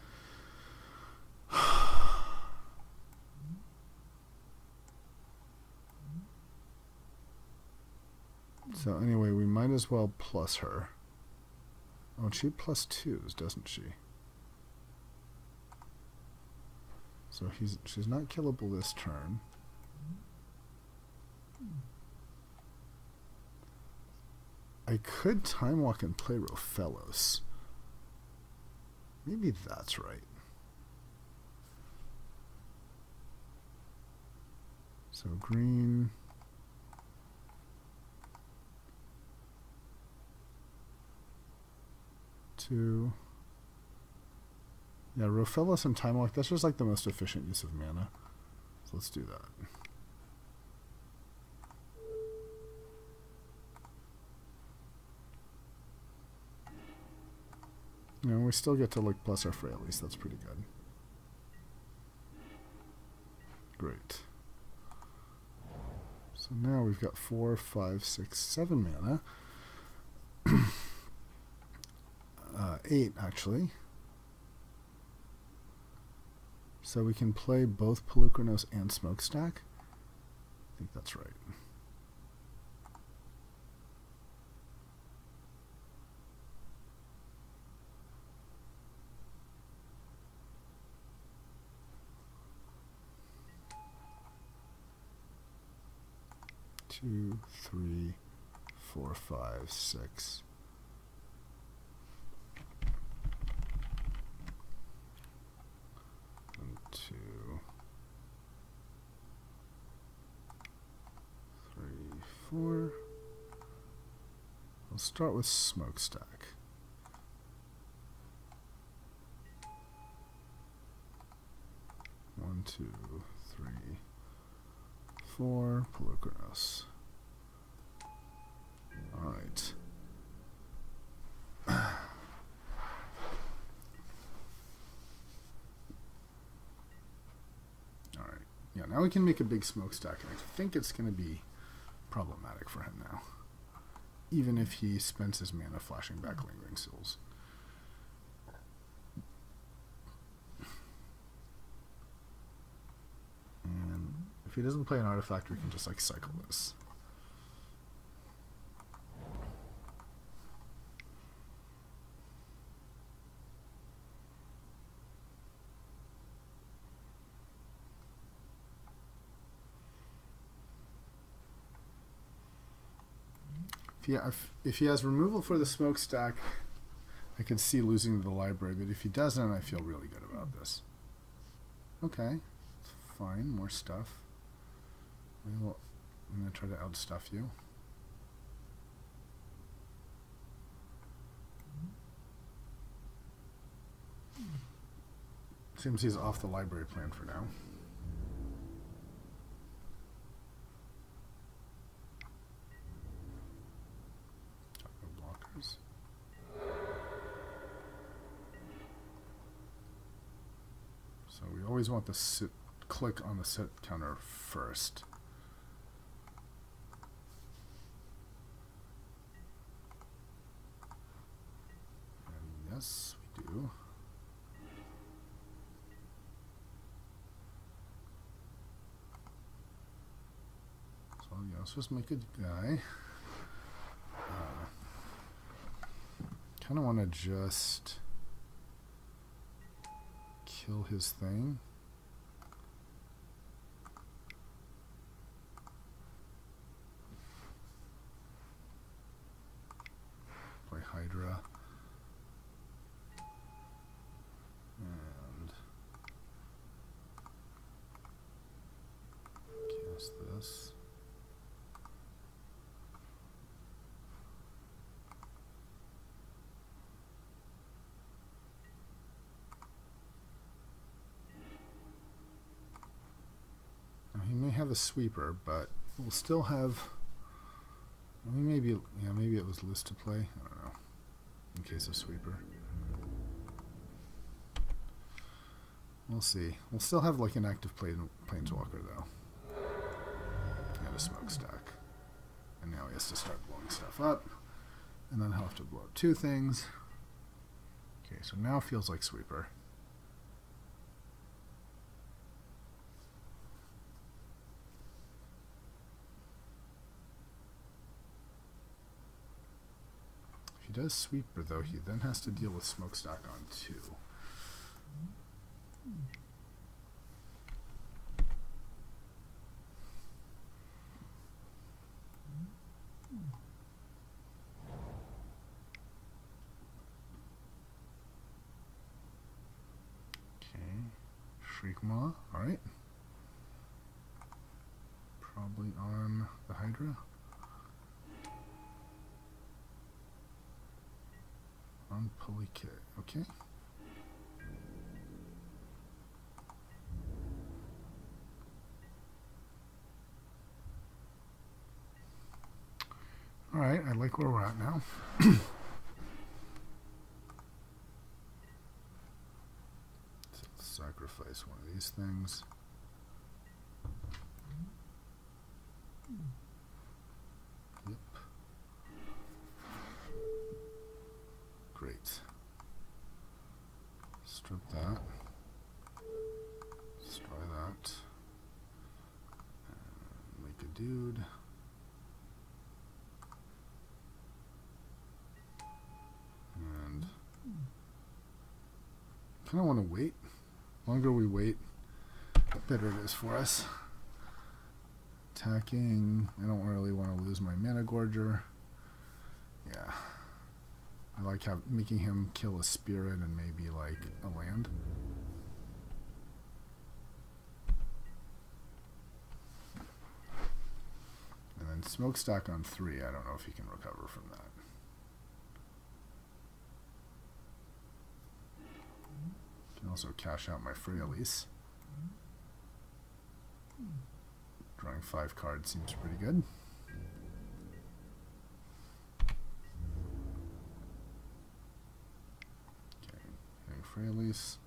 So anyway, we might as well plus her. Oh, she plus 2s, doesn't she? So she's not killable this turn. I could Time Walk and play Rofellos. Maybe that's right. So green... 2. Yeah, Rofellos and Time Lock, that's just like the most efficient use of mana. So let's do that. And we still get to like plus our Freyalies. That's pretty good. Great. So now we've got 4, 5, 6, 7 mana. 8 actually. So we can play both Pelucranos and Smokestack. I think that's right. Two, 3, 4, 5, 6. And 2, 3, 4. I'll start with Smokestack. One, 2, 3, 4. Pelucranos. All right. All right. Yeah, now we can make a big Smokestack, and I think it's going to be problematic for him now. Even if he spends his mana flashing back Lingering Souls. And if he doesn't play an artifact, we can just like cycle this. If he has removal for the Smokestack, I can see losing the library, but if he doesn't, I feel really good about this. Okay, fine, more stuff. I'm going to try to outstuff you. Seems he's off the library plan for now. Blockers. So we always want the click on the sit counter first. And yes, we do. So yeah, let's just make a guy. Kind of want to just kill his thing. Play Hydra. And cast this. He may have a sweeper, but we'll still have. I mean, maybe it was list to play. I don't know. In case of sweeper, we'll see. We'll still have like an active planeswalker though, and a Smokestack. And now he has to start blowing stuff up, and then he'll have to blow up 2 things. Okay, so now it feels like sweeper. If he does sweeper, though, he then has to deal with Smokestack on 2. Okay, Shriekmaw, alright. Probably on the Hydra. Ground pulley kit. Okay. All right, I like where we're at now. So let's sacrifice one of these things. Yep. Great. Strip that. Destroy that. And make a dude. And kind of want to wait. The longer we wait, the better it is for us. Attacking. I don't really want to lose my mana gorger. Yeah. I like making him kill a spirit and maybe like a land. And then smokestack on 3. I don't know if he can recover from that. Can also cash out my Freyalise. Drawing 5 cards seems pretty good. Okay, hitting Freyalise.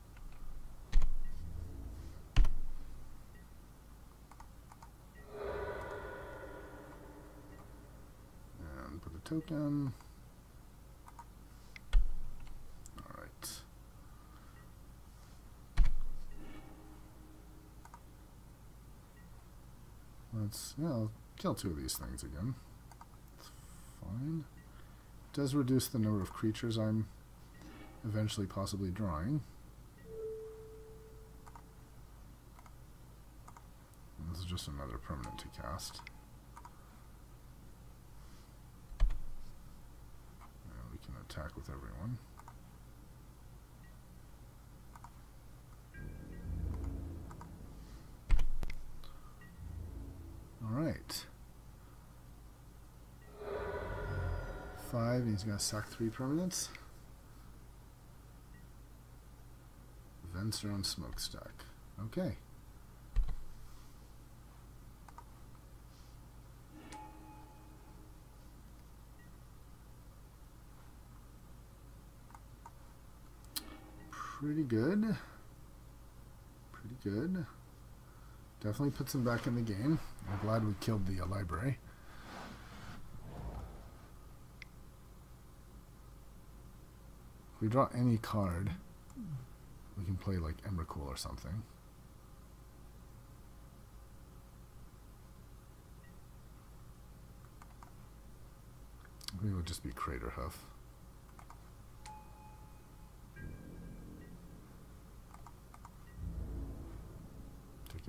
And put a token. Alright. I'll kill 2 of these things again. It's fine. It does reduce the number of creatures I'm eventually possibly drawing. And this is just another permanent to cast. And we can attack with everyone. Alright. 5, he's going to sack 3 permanents. Venser on smokestack. Okay. Pretty good. Pretty good. Definitely puts him back in the game. I'm glad we killed the library. If we draw any card, we can play like Emrakul or something. Maybe it would just be Craterhoof.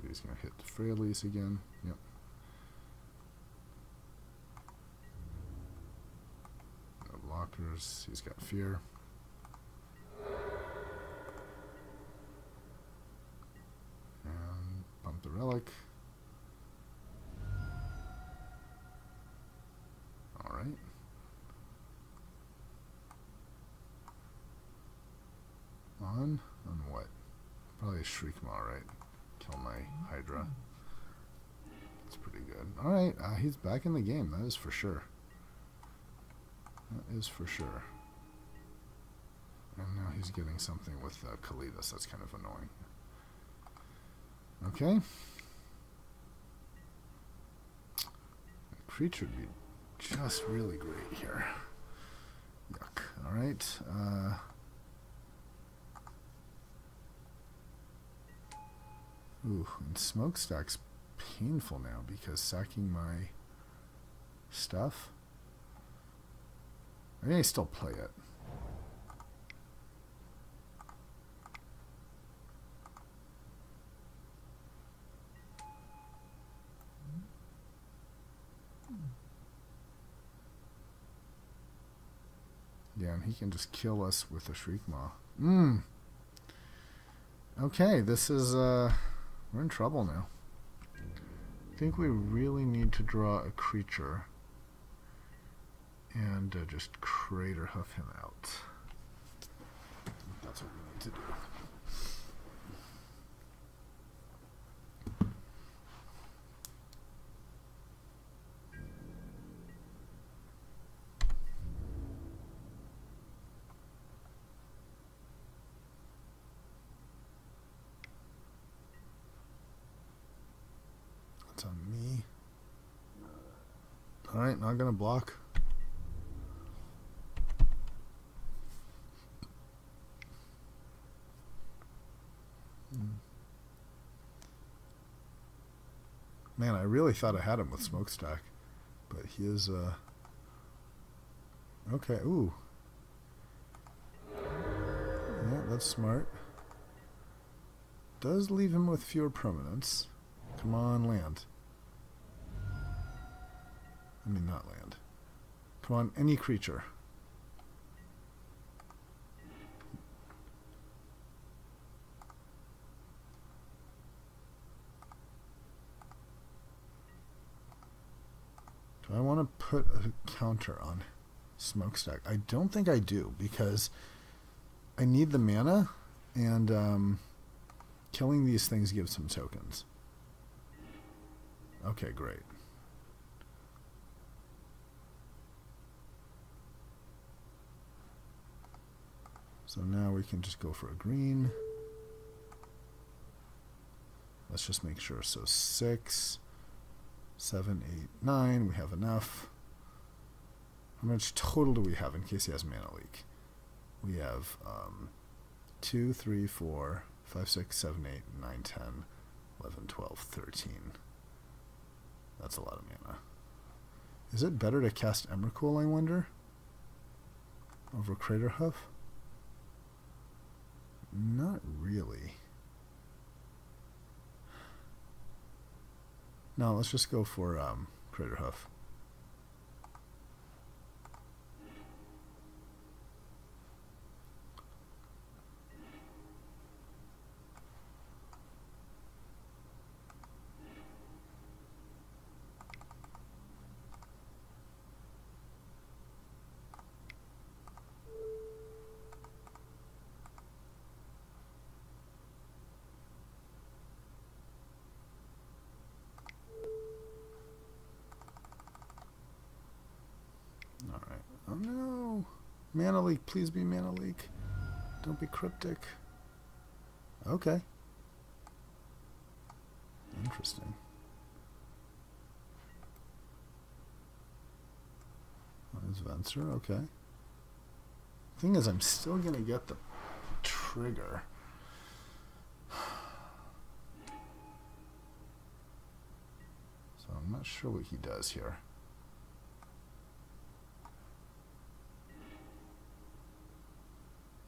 He's going to hit the Freyalise again. Yep. No blockers. He's got fear. And bump the relic. Alright. On what? Probably a Shriekmaw, right? Kill my Hydra. That's pretty good. Alright, he's back in the game, that is for sure. That is for sure. And now he's getting something with Kalidas, that's kind of annoying. Okay. A creature would be just really great here. Yuck. Alright. Ooh, and smokestack's painful now because sacking my stuff. I may still play it. Yeah, and he can just kill us with a Shriekmaw. Okay, this is we're in trouble now. I think we really need to draw a creature and just Craterhoof him out. to do. That's on me. Alright, not gonna block. Man, I really thought I had him with Smokestack. But he is, okay, ooh. Yeah, that's smart. Does leave him with fewer permanents. Come on, land. I mean, not land. Come on, any creature. Do I want to put a counter on Smokestack? I don't think I do, because I need the mana, and killing these things gives some tokens. Okay, great. So now we can just go for a green. Let's just make sure. So 6, 7, 8, 9. We have enough. How much total do we have in case he has mana leak? We have 2, 3, 4, 5, 6, 7, 8, 9, 10, 11, 12, 13. That's a lot of mana. Is it better to cast Emrakul, I wonder? Over Craterhoof? Not really. No, let's just go for Craterhoof. Oh no! Mana leak, please be mana leak. Don't be cryptic. Okay. Interesting. There's Venser, okay. Thing is, I'm still gonna get the trigger. So I'm not sure what he does here.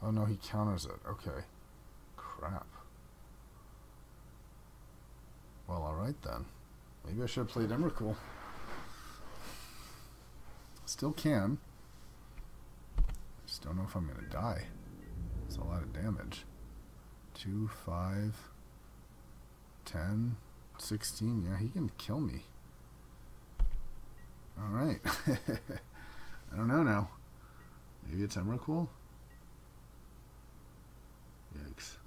Oh no, he counters it. Okay. Crap. Well, alright then. Maybe I should have played Emrakul. Still can. I just don't know if I'm going to die. It's a lot of damage. 2, 5, 10, 16. Yeah, he can kill me. Alright. I don't know now. Maybe it's Emrakul? Yikes.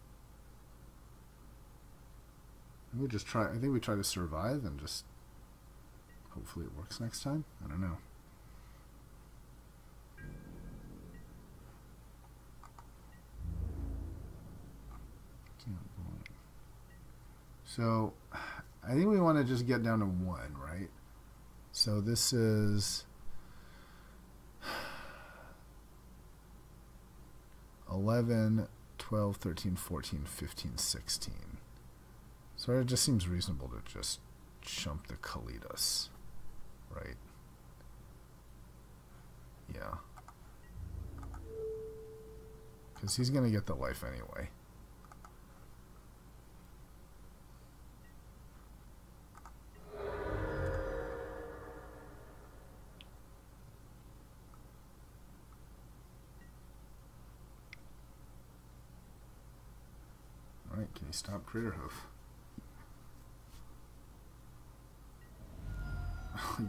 I think we try to survive and just hopefully it works next time. I don't know. So I think we want to just get down to 1, right? So this is 11, 12, 13, 14, 15, 16. So it just seems reasonable to just chump the Kalidas, right? Yeah. Because he's going to get the life anyway. Alright, can you stop Craterhoof?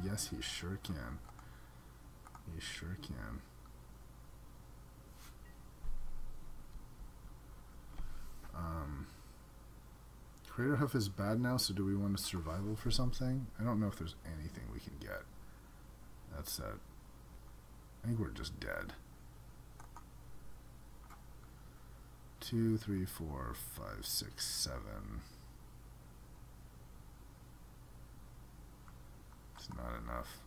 Yes, he sure can. He sure can. Crater Hoof is bad now, so do we want a survival for something? I don't know if there's anything we can get. That's it. I think we're just dead. 2, 3, 4, 5, 6, 7. It's not enough.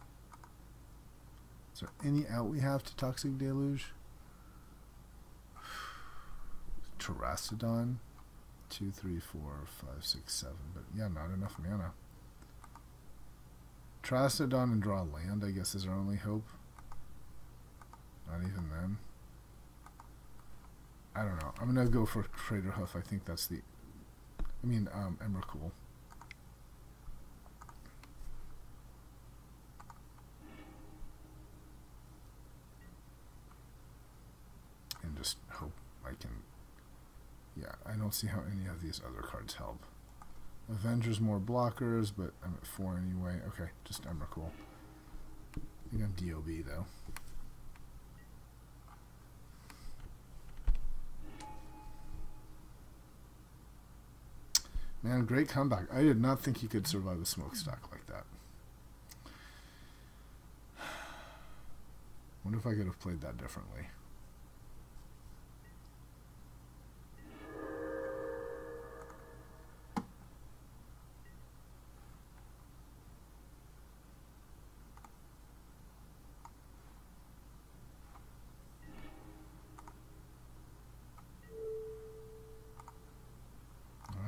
Is there any out we have to Toxic Deluge? Terrastodon. 2, 3, 4, 5, 6, 7. But yeah, not enough mana. Terrastodon and draw land, I guess, is our only hope. Not even then. I don't know. I'm going to go for Crater Hoof. I think that's the... I mean, Emrakul. And just hope I can... Yeah, I don't see how any of these other cards help. Avenger's more blockers, but I'm at 4 anyway. Okay, just Emrakul. I think I'm DOB, though. Man, great comeback. I did not think he could survive a smokestack like that. Wonder if I could have played that differently.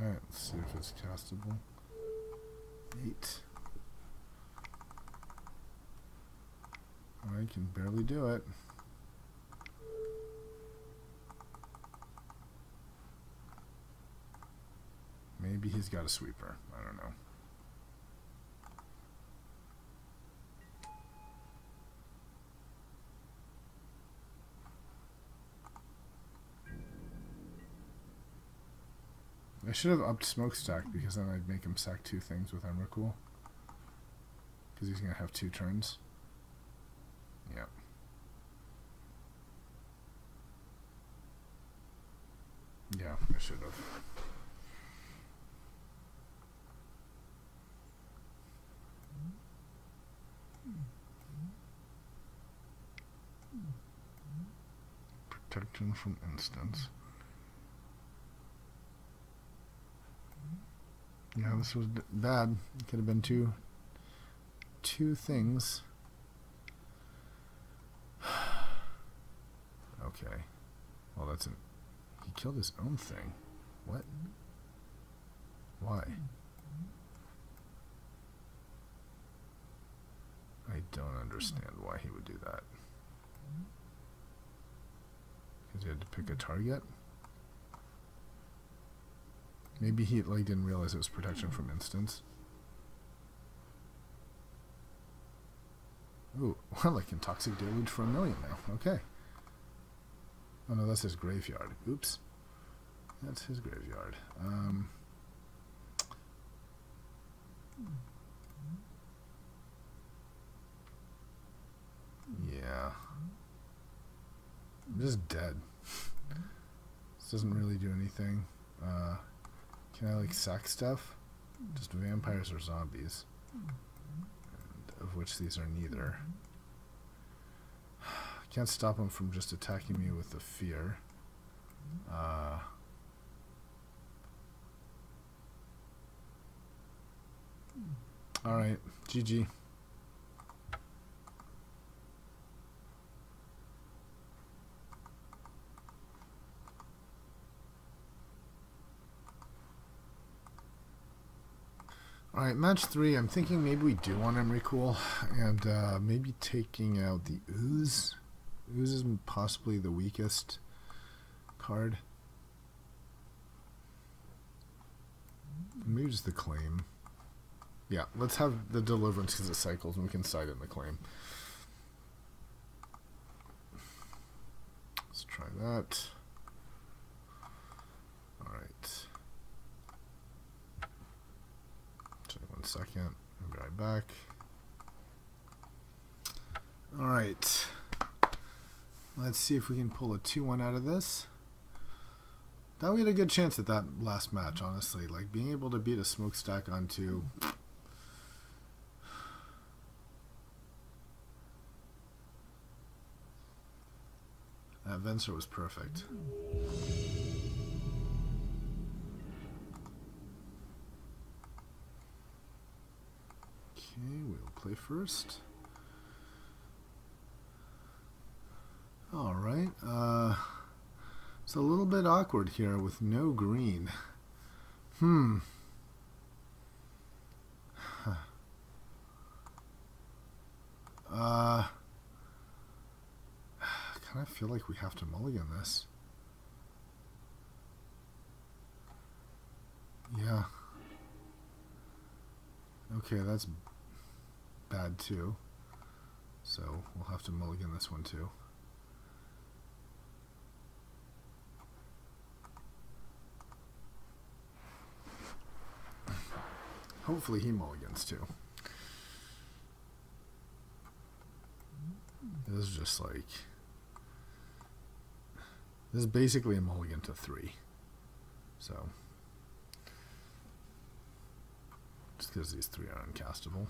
Alright, let's see if it's castable. 8. I can barely do it. Maybe he's got a sweeper. I don't know. I should have upped Smokestack because then I'd make him sack 2 things with Emrakul. Because he's going to have 2 turns. Yep. Yeah, I should have. Protection from instants. Yeah, this was bad. It could have been two things. Okay. Well, that's an... He killed his own thing. What? Why? I don't understand why he would do that. Because he had to pick a target? Maybe he like didn't realize it was protection from instants. Ooh, well, I can Toxic Deluge for 1 million now. Okay. Oh no, that's his graveyard. Oops. That's his graveyard. Yeah. I'm just dead. This doesn't really do anything. Can I like sack stuff? Just vampires or zombies. And of which these are neither. Can't stop him from just attacking me with the fear. Alright, GG. Alright, match 3. I'm thinking maybe we do want Emrakul and maybe taking out the Ooze. Ooze is possibly the weakest card. Maybe just the Claim. Yeah, let's have the Deliverance because it cycles and we can side in the Claim. Let's try that. Alright. 1 second. I'll be right back. Alright. Let's see if we can pull a 2-1 out of this. Thought we had a good chance at that last match, honestly. Like, being able to beat a smokestack on 2. That Venser was perfect. Okay, we'll play first. Alright, it's a little bit awkward here with no green. I kind of feel like we have to mulligan this. Yeah. Okay, that's bad too. So we'll have to mulligan this one too. Hopefully he mulligans too. This is just like... This is basically a mulligan to 3. So... Just because these 3 are uncastable.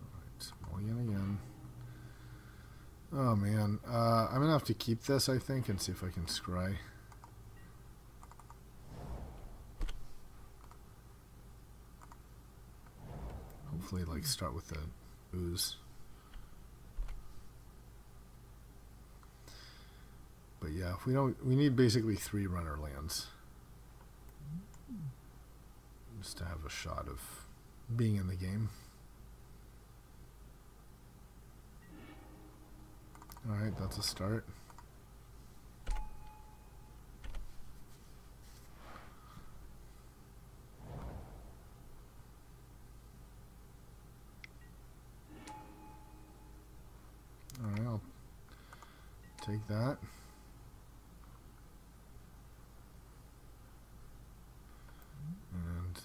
Alright, mulligan again. Oh man, I'm going to have to keep this, I think, and see if I can scry. Hopefully, like, start with the ooze. But yeah, if we don't, we need basically 3 runner lands. Just to have a shot of being in the game. Alright, that's a start. Alright, I'll take that. And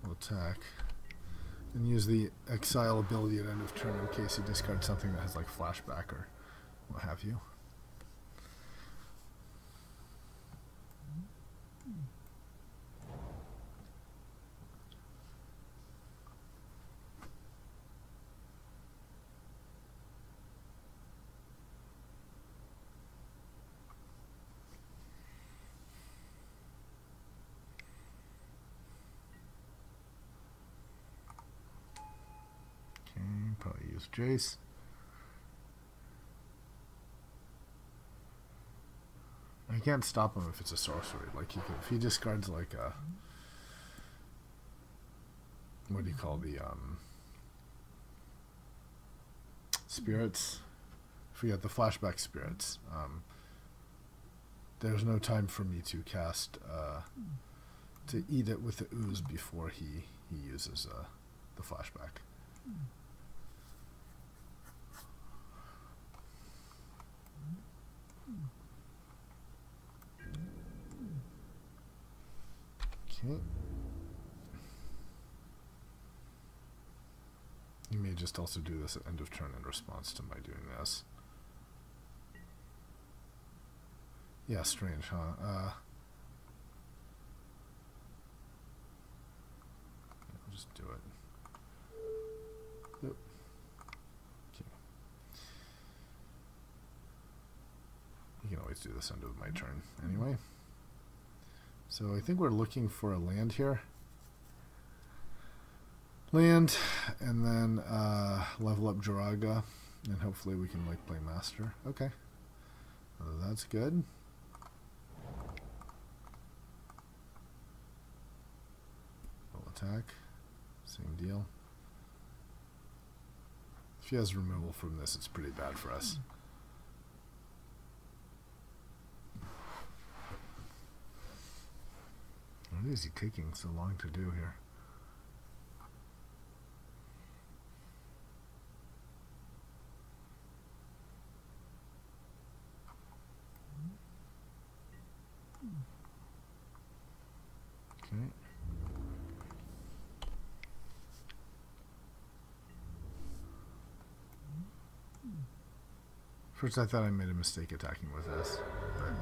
we'll attack. And use the exile ability at end of turn in case he discards something that has like flashback or what have you. Probably use Jace. I can't stop him if it's a sorcery. Like he could, if he discards like a, what do you call the spirits? I forget the flashback spirits. There's no time for me to cast to eat it with the ooze before he uses the flashback. Okay. You may just also do this at end of turn in response to my doing this. Yeah, strange, huh? I'll just do it. Yep. Okay. You can always do this end of my turn anyway. So I think we're looking for a land here. Land, and then level up Jiraga, and hopefully we can like play Master. Okay. That's good. We'll attack. Same deal. If he has removal from this, it's pretty bad for us. What is he taking so long to do here? Okay. First I thought I made a mistake attacking with this. But...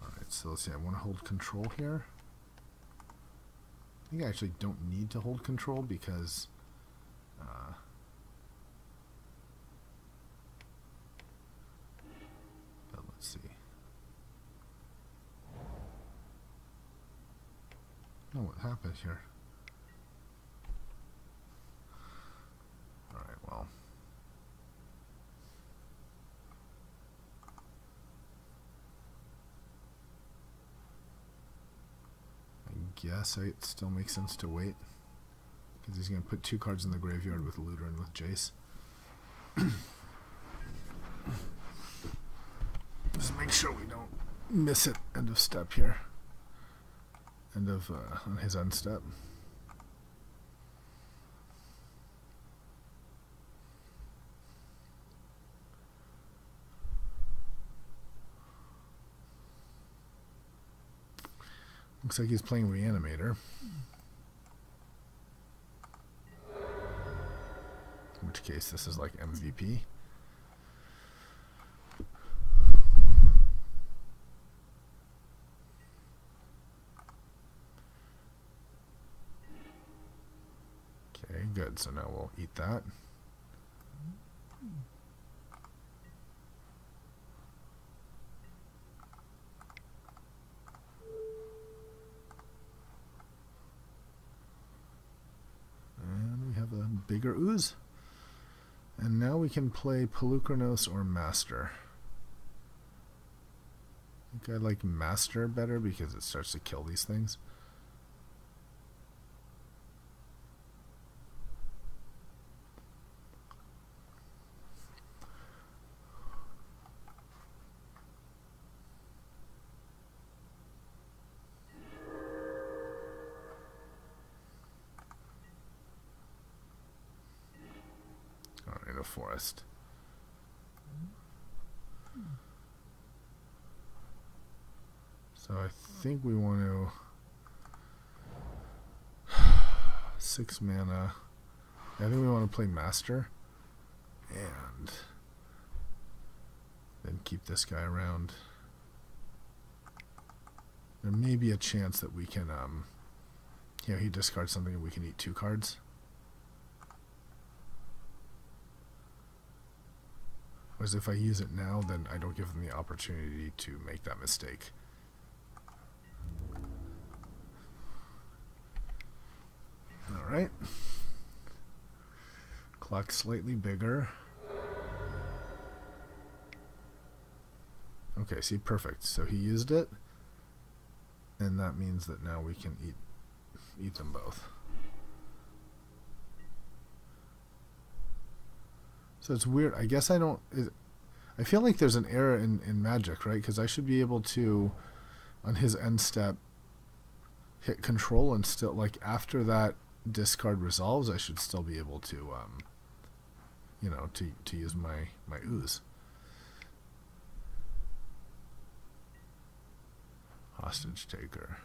Alright, so let's see, I want to hold control here. I think I actually don't need to hold control because but let's see. Oh, what happened here? Alright, well. I guess it still makes sense to wait. Because he's going to put 2 cards in the graveyard with Looter and with Jace. Just make sure we don't miss it. End of step here. End of on his end step. Looks like he's playing Reanimator. In which case this is like MVP. Okay, good. So now we'll eat that. And we have a bigger ooze. And now we can play Pelucranos or Master. I think I like Master better because it starts to kill these things. Alright, a forest. So I think we want to 6 mana. I think we want to play Master and then keep this guy around. There may be a chance that we can you know, he discards something and we can eat 2 cards. Whereas if I use it now, then I don't give them the opportunity to make that mistake. Alright. Clock slightly bigger. Okay, see, perfect. So he used it. And that means that now we can eat them both. So it's weird. I guess I don't... I feel like there's an error in Magic, right? Because I should be able to, on his end step, hit control and still, like, after that discard resolves, I should still be able to, you know, to use my ooze. Hostage taker.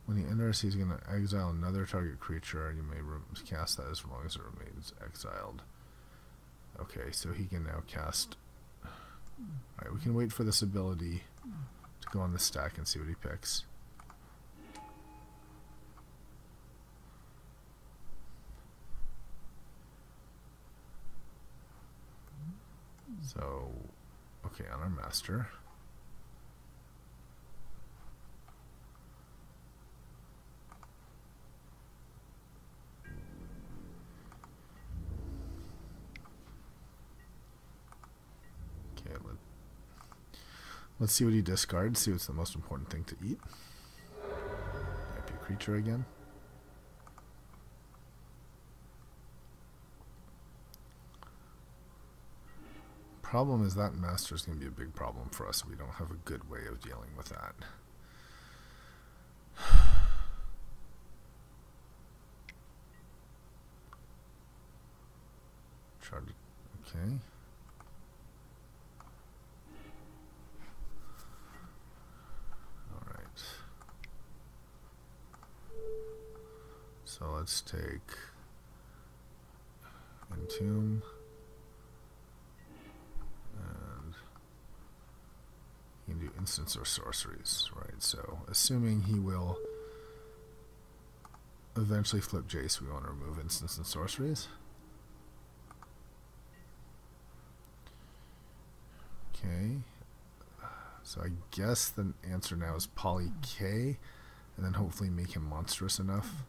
When he enters, he's going to exile another target creature. You may cast that as long as it remains exiled. Okay, so he can now cast... Alright, we can wait for this ability to go on the stack and see what he picks. So, okay, on our Master... Let's see what he discards, see what's the most important thing to eat. Might be a creature again. Problem is that Master is going to be a big problem for us. We don't have a good way of dealing with that. Okay. So let's take Entomb, and you can do instants or sorceries, right? So assuming he will eventually flip Jace, we want to remove instants and sorceries. Okay, so I guess the answer now is Poly K, and then hopefully make him monstrous enough.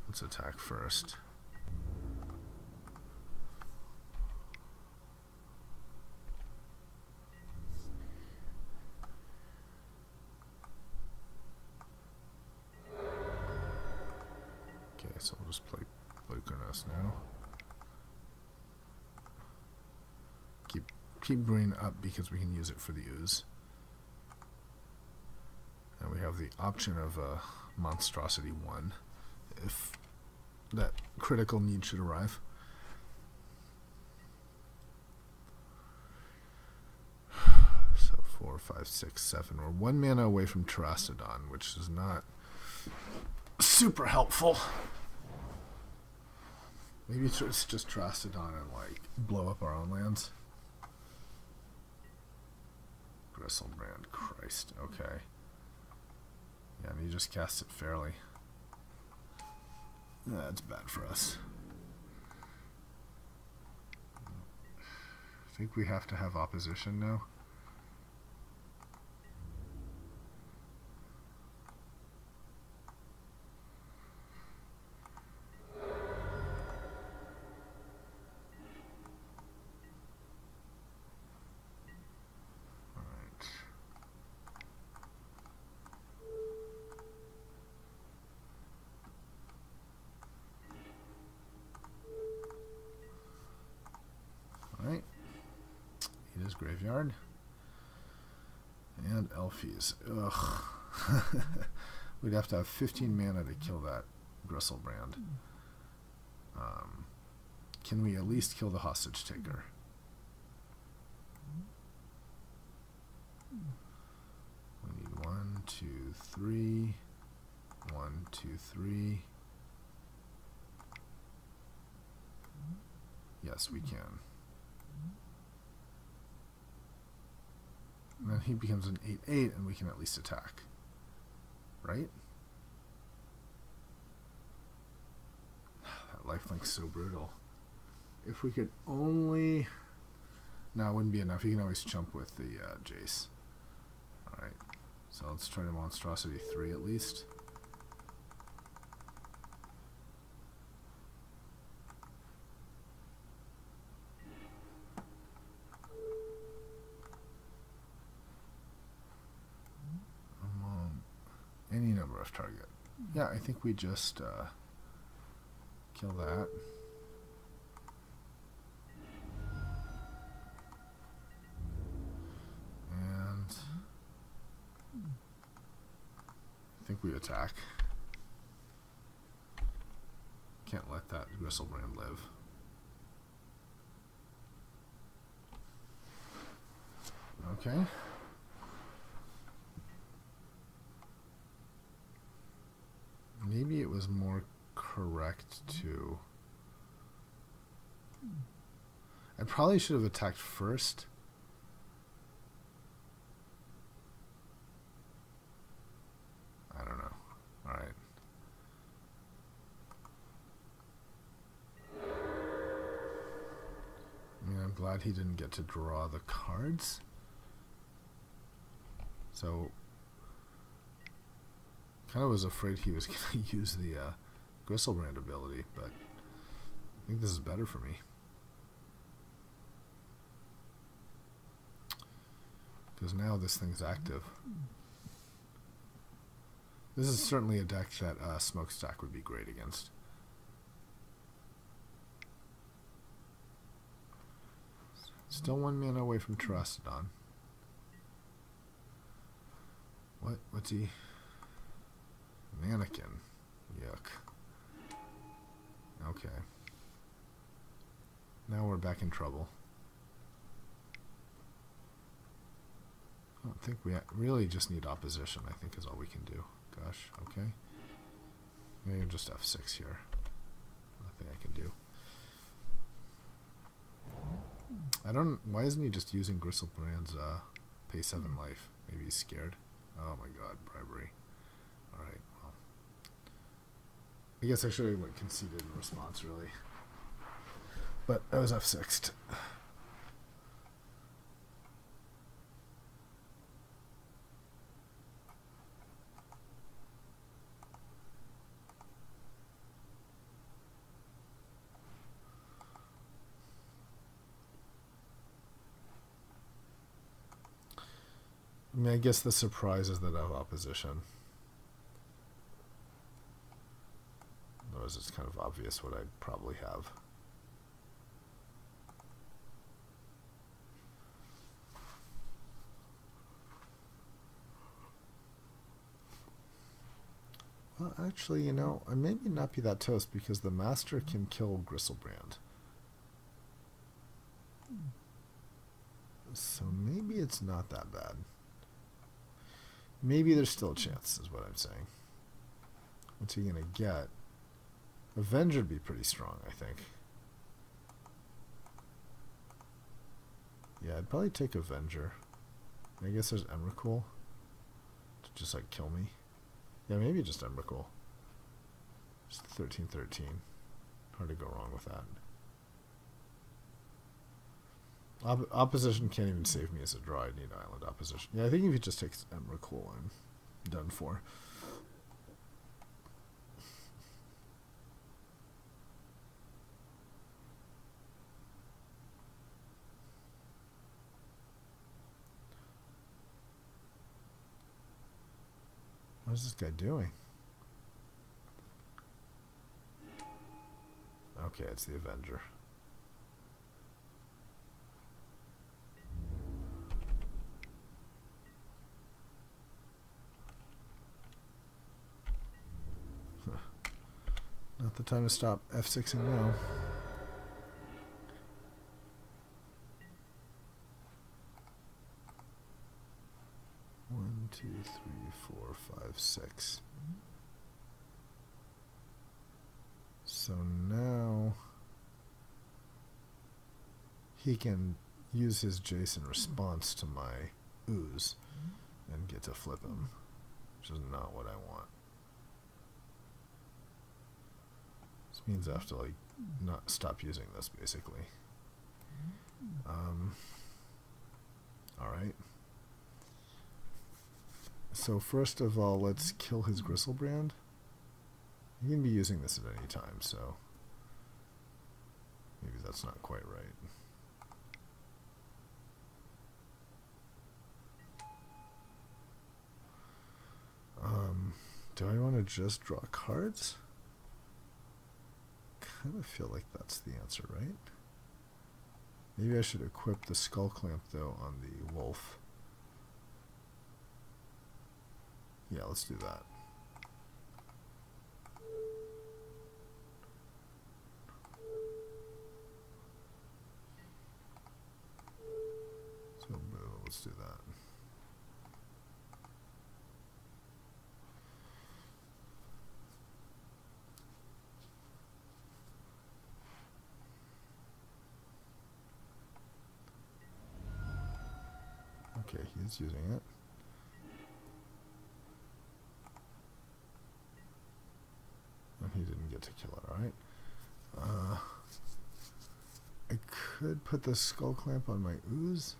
Let's attack first. Okay, so we'll just play Glucose now. Keep green up because we can use it for the ooze. And we have the option of a monstrosity 1 if that critical need should arrive. So 4, 5, 6, 7. We're 1 mana away from Terastodon, which is not super helpful. Maybe it's just Terastodon and like blow up our own lands. Gristlebrand, Christ, okay. Yeah, and he just cast it fairly. That's bad for us. I think we have to have opposition now. Alright. It is graveyard. And Elfies. Ugh. We'd have to have 15 mana to kill that Gristlebrand. Can we at least kill the hostage taker? We need 1, 2, 3. 1, 2, 3. Yes, we can. And then he becomes an 8/8, and we can at least attack. Right? That lifelink's so brutal. If we could only... No, it wouldn't be enough. You can always chump with the Jace. Alright. So let's try to Monstrosity 3 at least. Any number of target. Yeah, I think we just kill that. And I think we attack. Can't let that Gristlebrand live. Okay. Maybe it was more correct to... I probably should have attacked first. I don't know. Alright. I mean, I'm glad he didn't get to draw the cards. So... kind of was afraid he was going to use the Gristlebrand ability, but I think this is better for me. Because now this thing's active. This is certainly a deck that Smokestack would be great against. Still 1 mana away from Terastodon. What's he... Mannequin. Yuck. Okay. Now we're back in trouble. don't think we really just need opposition, I think is all we can do. Gosh, okay. Maybe just f6 here. Nothing I can do. I don't... Why isn't he just using Gristlebrand's pay 7 life? Maybe he's scared. Oh my god, bribery. Alright, well. I guess I should have conceded in response, really. But I was f6'd. I mean, I guess the surprise is that I have opposition. Otherwise, it's kind of obvious what I'd probably have. Well, actually, you know, I maybe not be that toast because the master can kill Gristlebrand. So maybe it's not that bad. Maybe there's still a chance, is what I'm saying. What's he gonna get? Avenger would be pretty strong, I think. Yeah, I'd probably take Avenger. I guess there's Emrakul to just like kill me. Yeah, maybe just Emrakul. Just 13-13. Hard to go wrong with that. Opposition can't even save me as a draw. I need island opposition. Yeah, I think if he just takes Emrakul, I'm done for. What is this guy doing? Okay, it's the Avenger. Not the time to stop f6ing now. One, two, three, four, five, six. So now he can use his Jace in response to my ooze and get to flip him, which is not what I want. This means I have to like not stop using this basically. Alright. So first of all, let's kill his Gristlebrand. He can be using this at any time, so maybe that's not quite right. Do I want to just draw cards? Kind of feel like that's the answer, right? Maybe I should equip the Skull Clamp though on the wolf. Yeah, let's do that. So let's do that. Okay, he's using it. And he didn't get to kill it, alright. I could put the Skull Clamp on my ooze.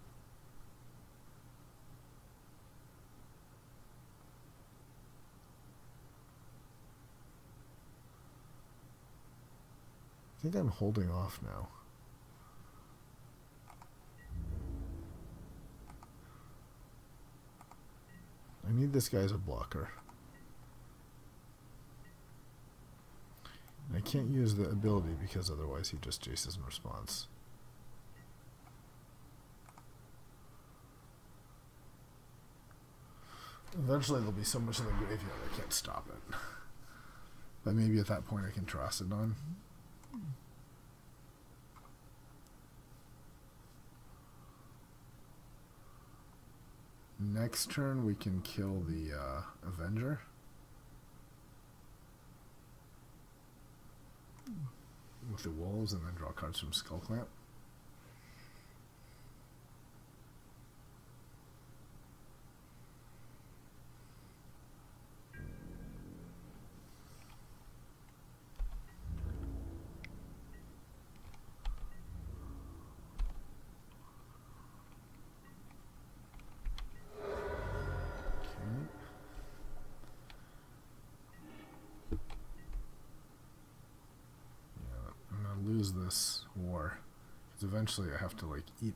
I think I'm holding off now. I need this guy as a blocker. I can't use the ability because otherwise he just chases in response. Eventually there'll be so much in the graveyard I can't stop it. But maybe at that point I can toss it on. next turn we can kill the Avenger. With the wolves and then draw cards from Skull Clamp. Lose this war because eventually I have to like eat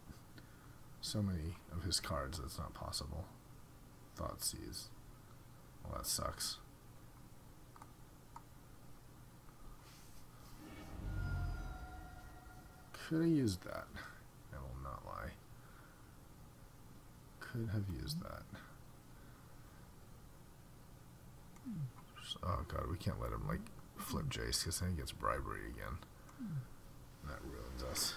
so many of his cards that's not possible. Thoughtseize. Well, that sucks. Could have used that. I will not lie. Could have used that. Oh god, we can't let him like flip Jace because then he gets bribery again. That ruins us.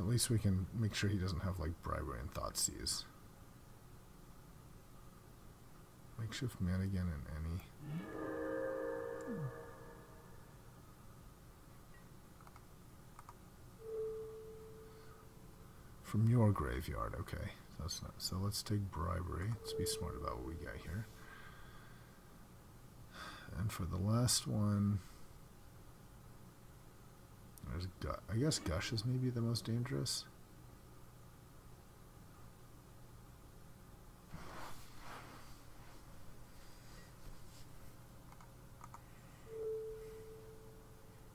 At least we can make sure he doesn't have like bribery and Thoughtseize. Makeshift Manigan and any. From your graveyard, okay. That's not, so let's take bribery. Let's be smart about what we got here. And for the last one, I guess Gush is maybe the most dangerous.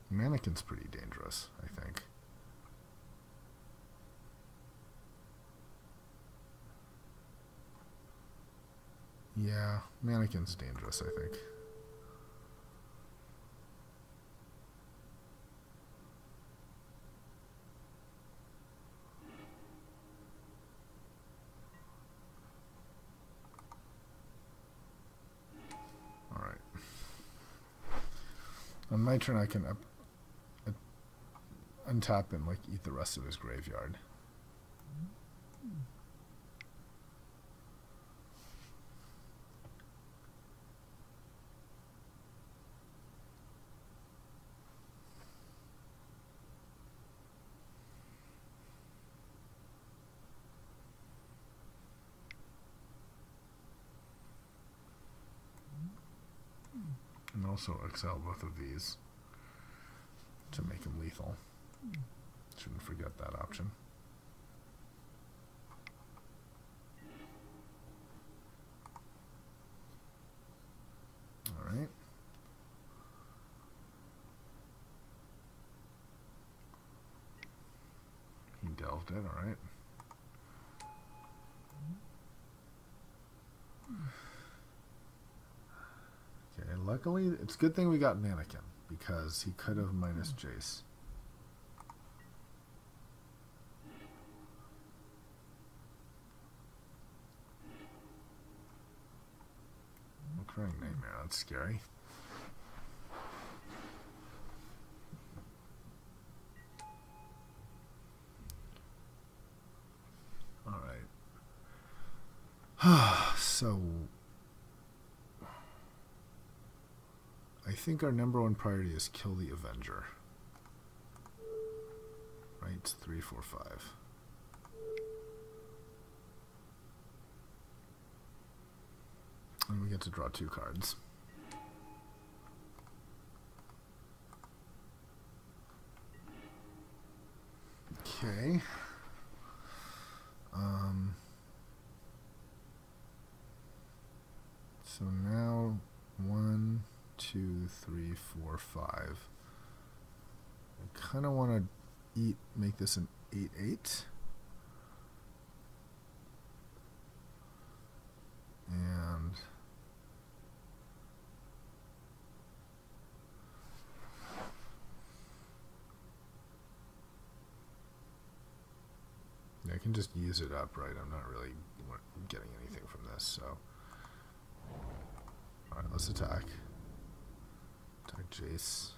Mannequin's pretty dangerous, I think. Yeah, Mannequin's dangerous, I think. On my turn, I can untap and like eat the rest of his graveyard. And also exile both of these to make him lethal. Shouldn't forget that option. Alright. He delved it, alright. Okay, luckily, it's a good thing we got Mannequin, because he could have minus Jace. Recurring Nightmare, that's scary. Alright. So I think our number one priority is kill the Avenger. Right? It's 3, 4, 5. And we get to draw 2 cards. Okay. So now 1, 2, 3, 4, 5. I kind of want to make this an 8/8. And I can just use it up, right? I'm not really getting anything from this, so. Alright, let's attack. Attack Jace.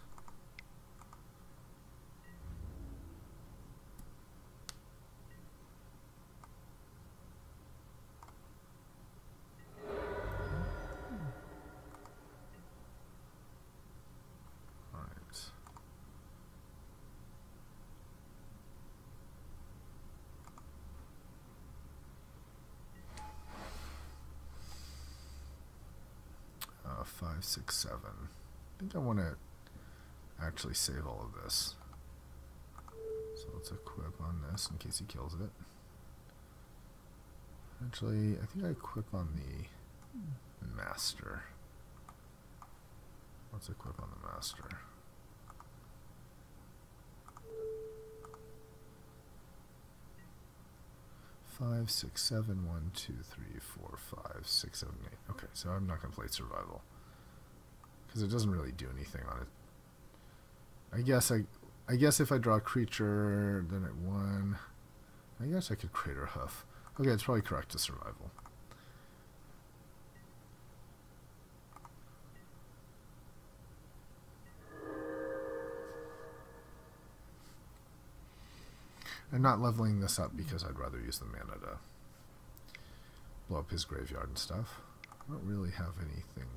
Alright. Five, six, seven. I think I want to actually save all of this. So let's equip on this in case he kills it. Actually, I think I equip on the master. Let's equip on the master. Five, six, seven, 1, 2, 3, 4, 5, 6, 7, 8. Okay, so I'm not going to play survival because it doesn't really do anything on it. I guess if I draw a creature, then at 1, I guess I could Crater Hoof. Okay, it's probably correct to survival. I'm not leveling this up because I'd rather use the mana to blow up his graveyard and stuff. I don't really have anything.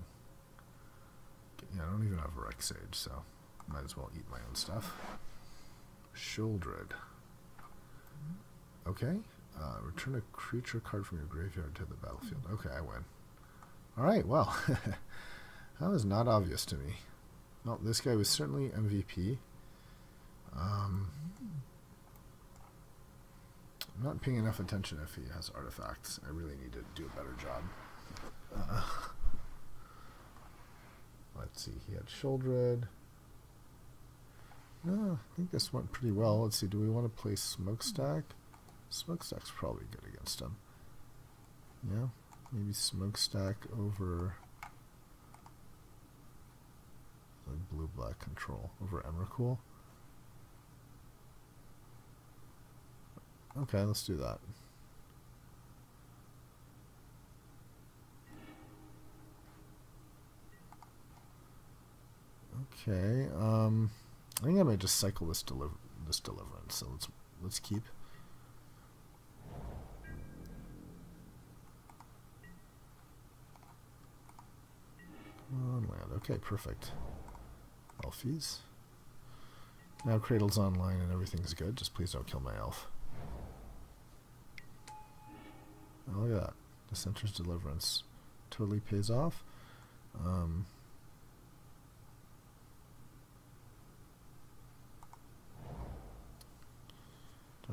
Yeah, I don't even have a Rex Sage, so might as well eat my own stuff. Shouldred. Okay. Return a creature card from your graveyard to the battlefield. Okay, I win. Alright, well. That was not obvious to me. Well, this guy was certainly MVP. I'm not paying enough attention if he has artifacts. I really need to do a better job. Let's see, he had Shouldred. No, I think this went pretty well. Let's see, do we want to play Smokestack? Smokestack's probably good against him. Yeah, maybe Smokestack over the blue-black control, over Emrakul. Okay, let's do that. Okay, I think I might just cycle this deliverance. So let's keep. On land. Okay, perfect. Elfies. Now Cradle's online and everything's good. Just please don't kill my elf. Oh, look at that. Dissenter's Deliverance totally pays off. Do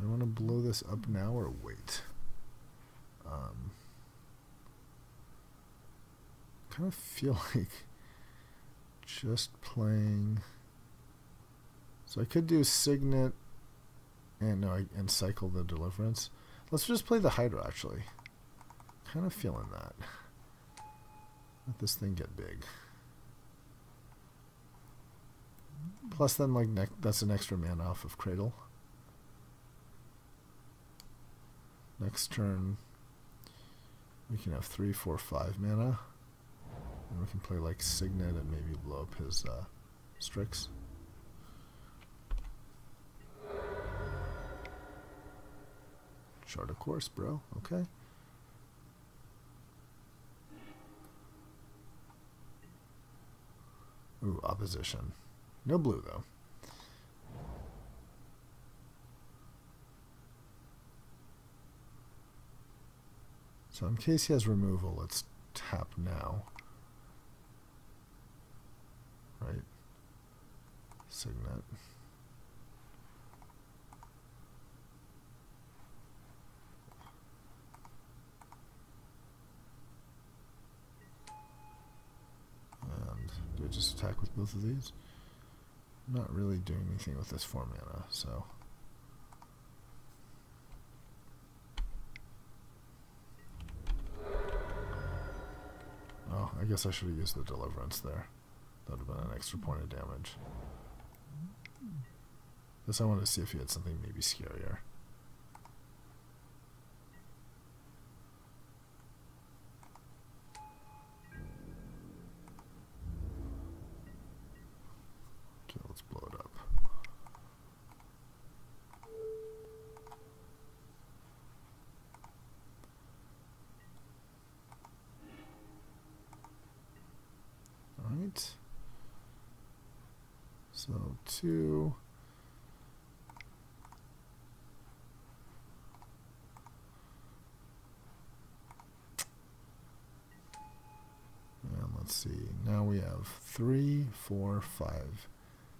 I want to blow this up now or wait? Kind of feel like just playing. So I could do Signet and and cycle the Deliverance. Let's just play the Hydra actually. Kind of feeling that. Let this thing get big. Plus then like that's an extra mana off of Cradle. Next turn we can have 3, 4, 5 mana. And we can play like Signet and maybe blow up his Strix. Chart of course, bro. Okay. Ooh, opposition. No blue though. So in case he has removal, let's tap now. Right. Signet. And do I just attack with both of these? I'm not really doing anything with this 4 mana, so. guess I should have used the Deliverance there. That would have been an extra point of damage. Guess I wanted to see if he had something maybe scarier. Okay, let's blow it up. Alright. So 2. And let's see. Now we have 3, 4, 5,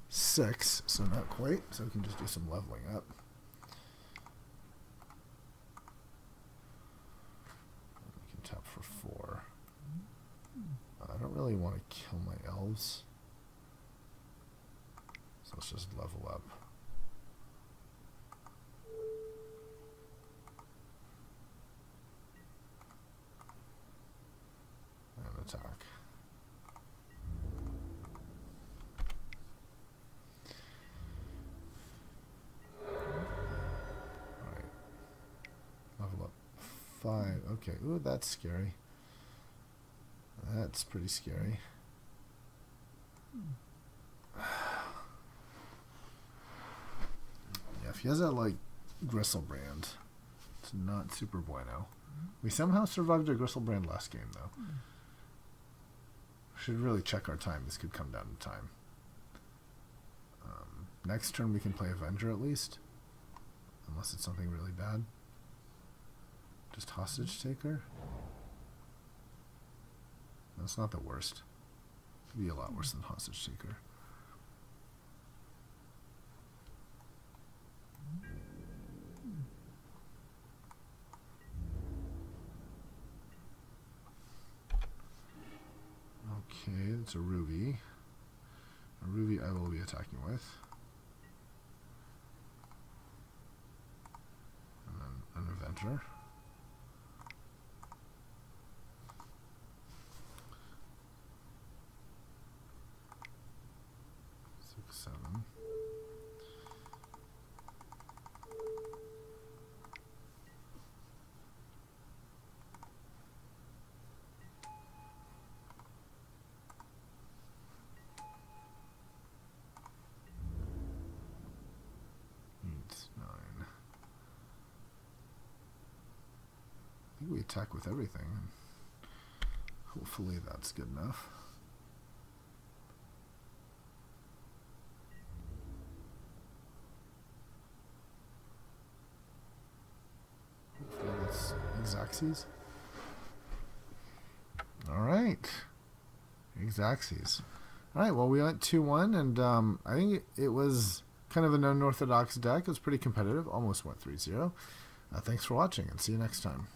6. So not quite. So we can just do some leveling up. We can tap for 4. I don't really want to kill my elves. So let's just level up. And attack. Alright. Level up 5. Okay. Ooh, that's scary. That's pretty scary. Yeah, if he has that, like, Gristlebrand, it's not super bueno. We somehow survived a Gristlebrand last game, though. Should really check our time. This could come down to time. Next turn we can play Avenger at least. Unless it's something really bad. Just Hostage Taker. That's not the worst. Could be a lot worse than Hostage Taker. Okay, it's a Ruby. A Ruby I will be attacking with. And then an Avenger. 7. It's 9. I think we attack with everything. Hopefully that's good enough. Xaxes. All right. Xaxes. All right. Well, we went 2-1, and I think it was kind of an unorthodox deck. It was pretty competitive. Almost went 3-0. Thanks for watching, and see you next time.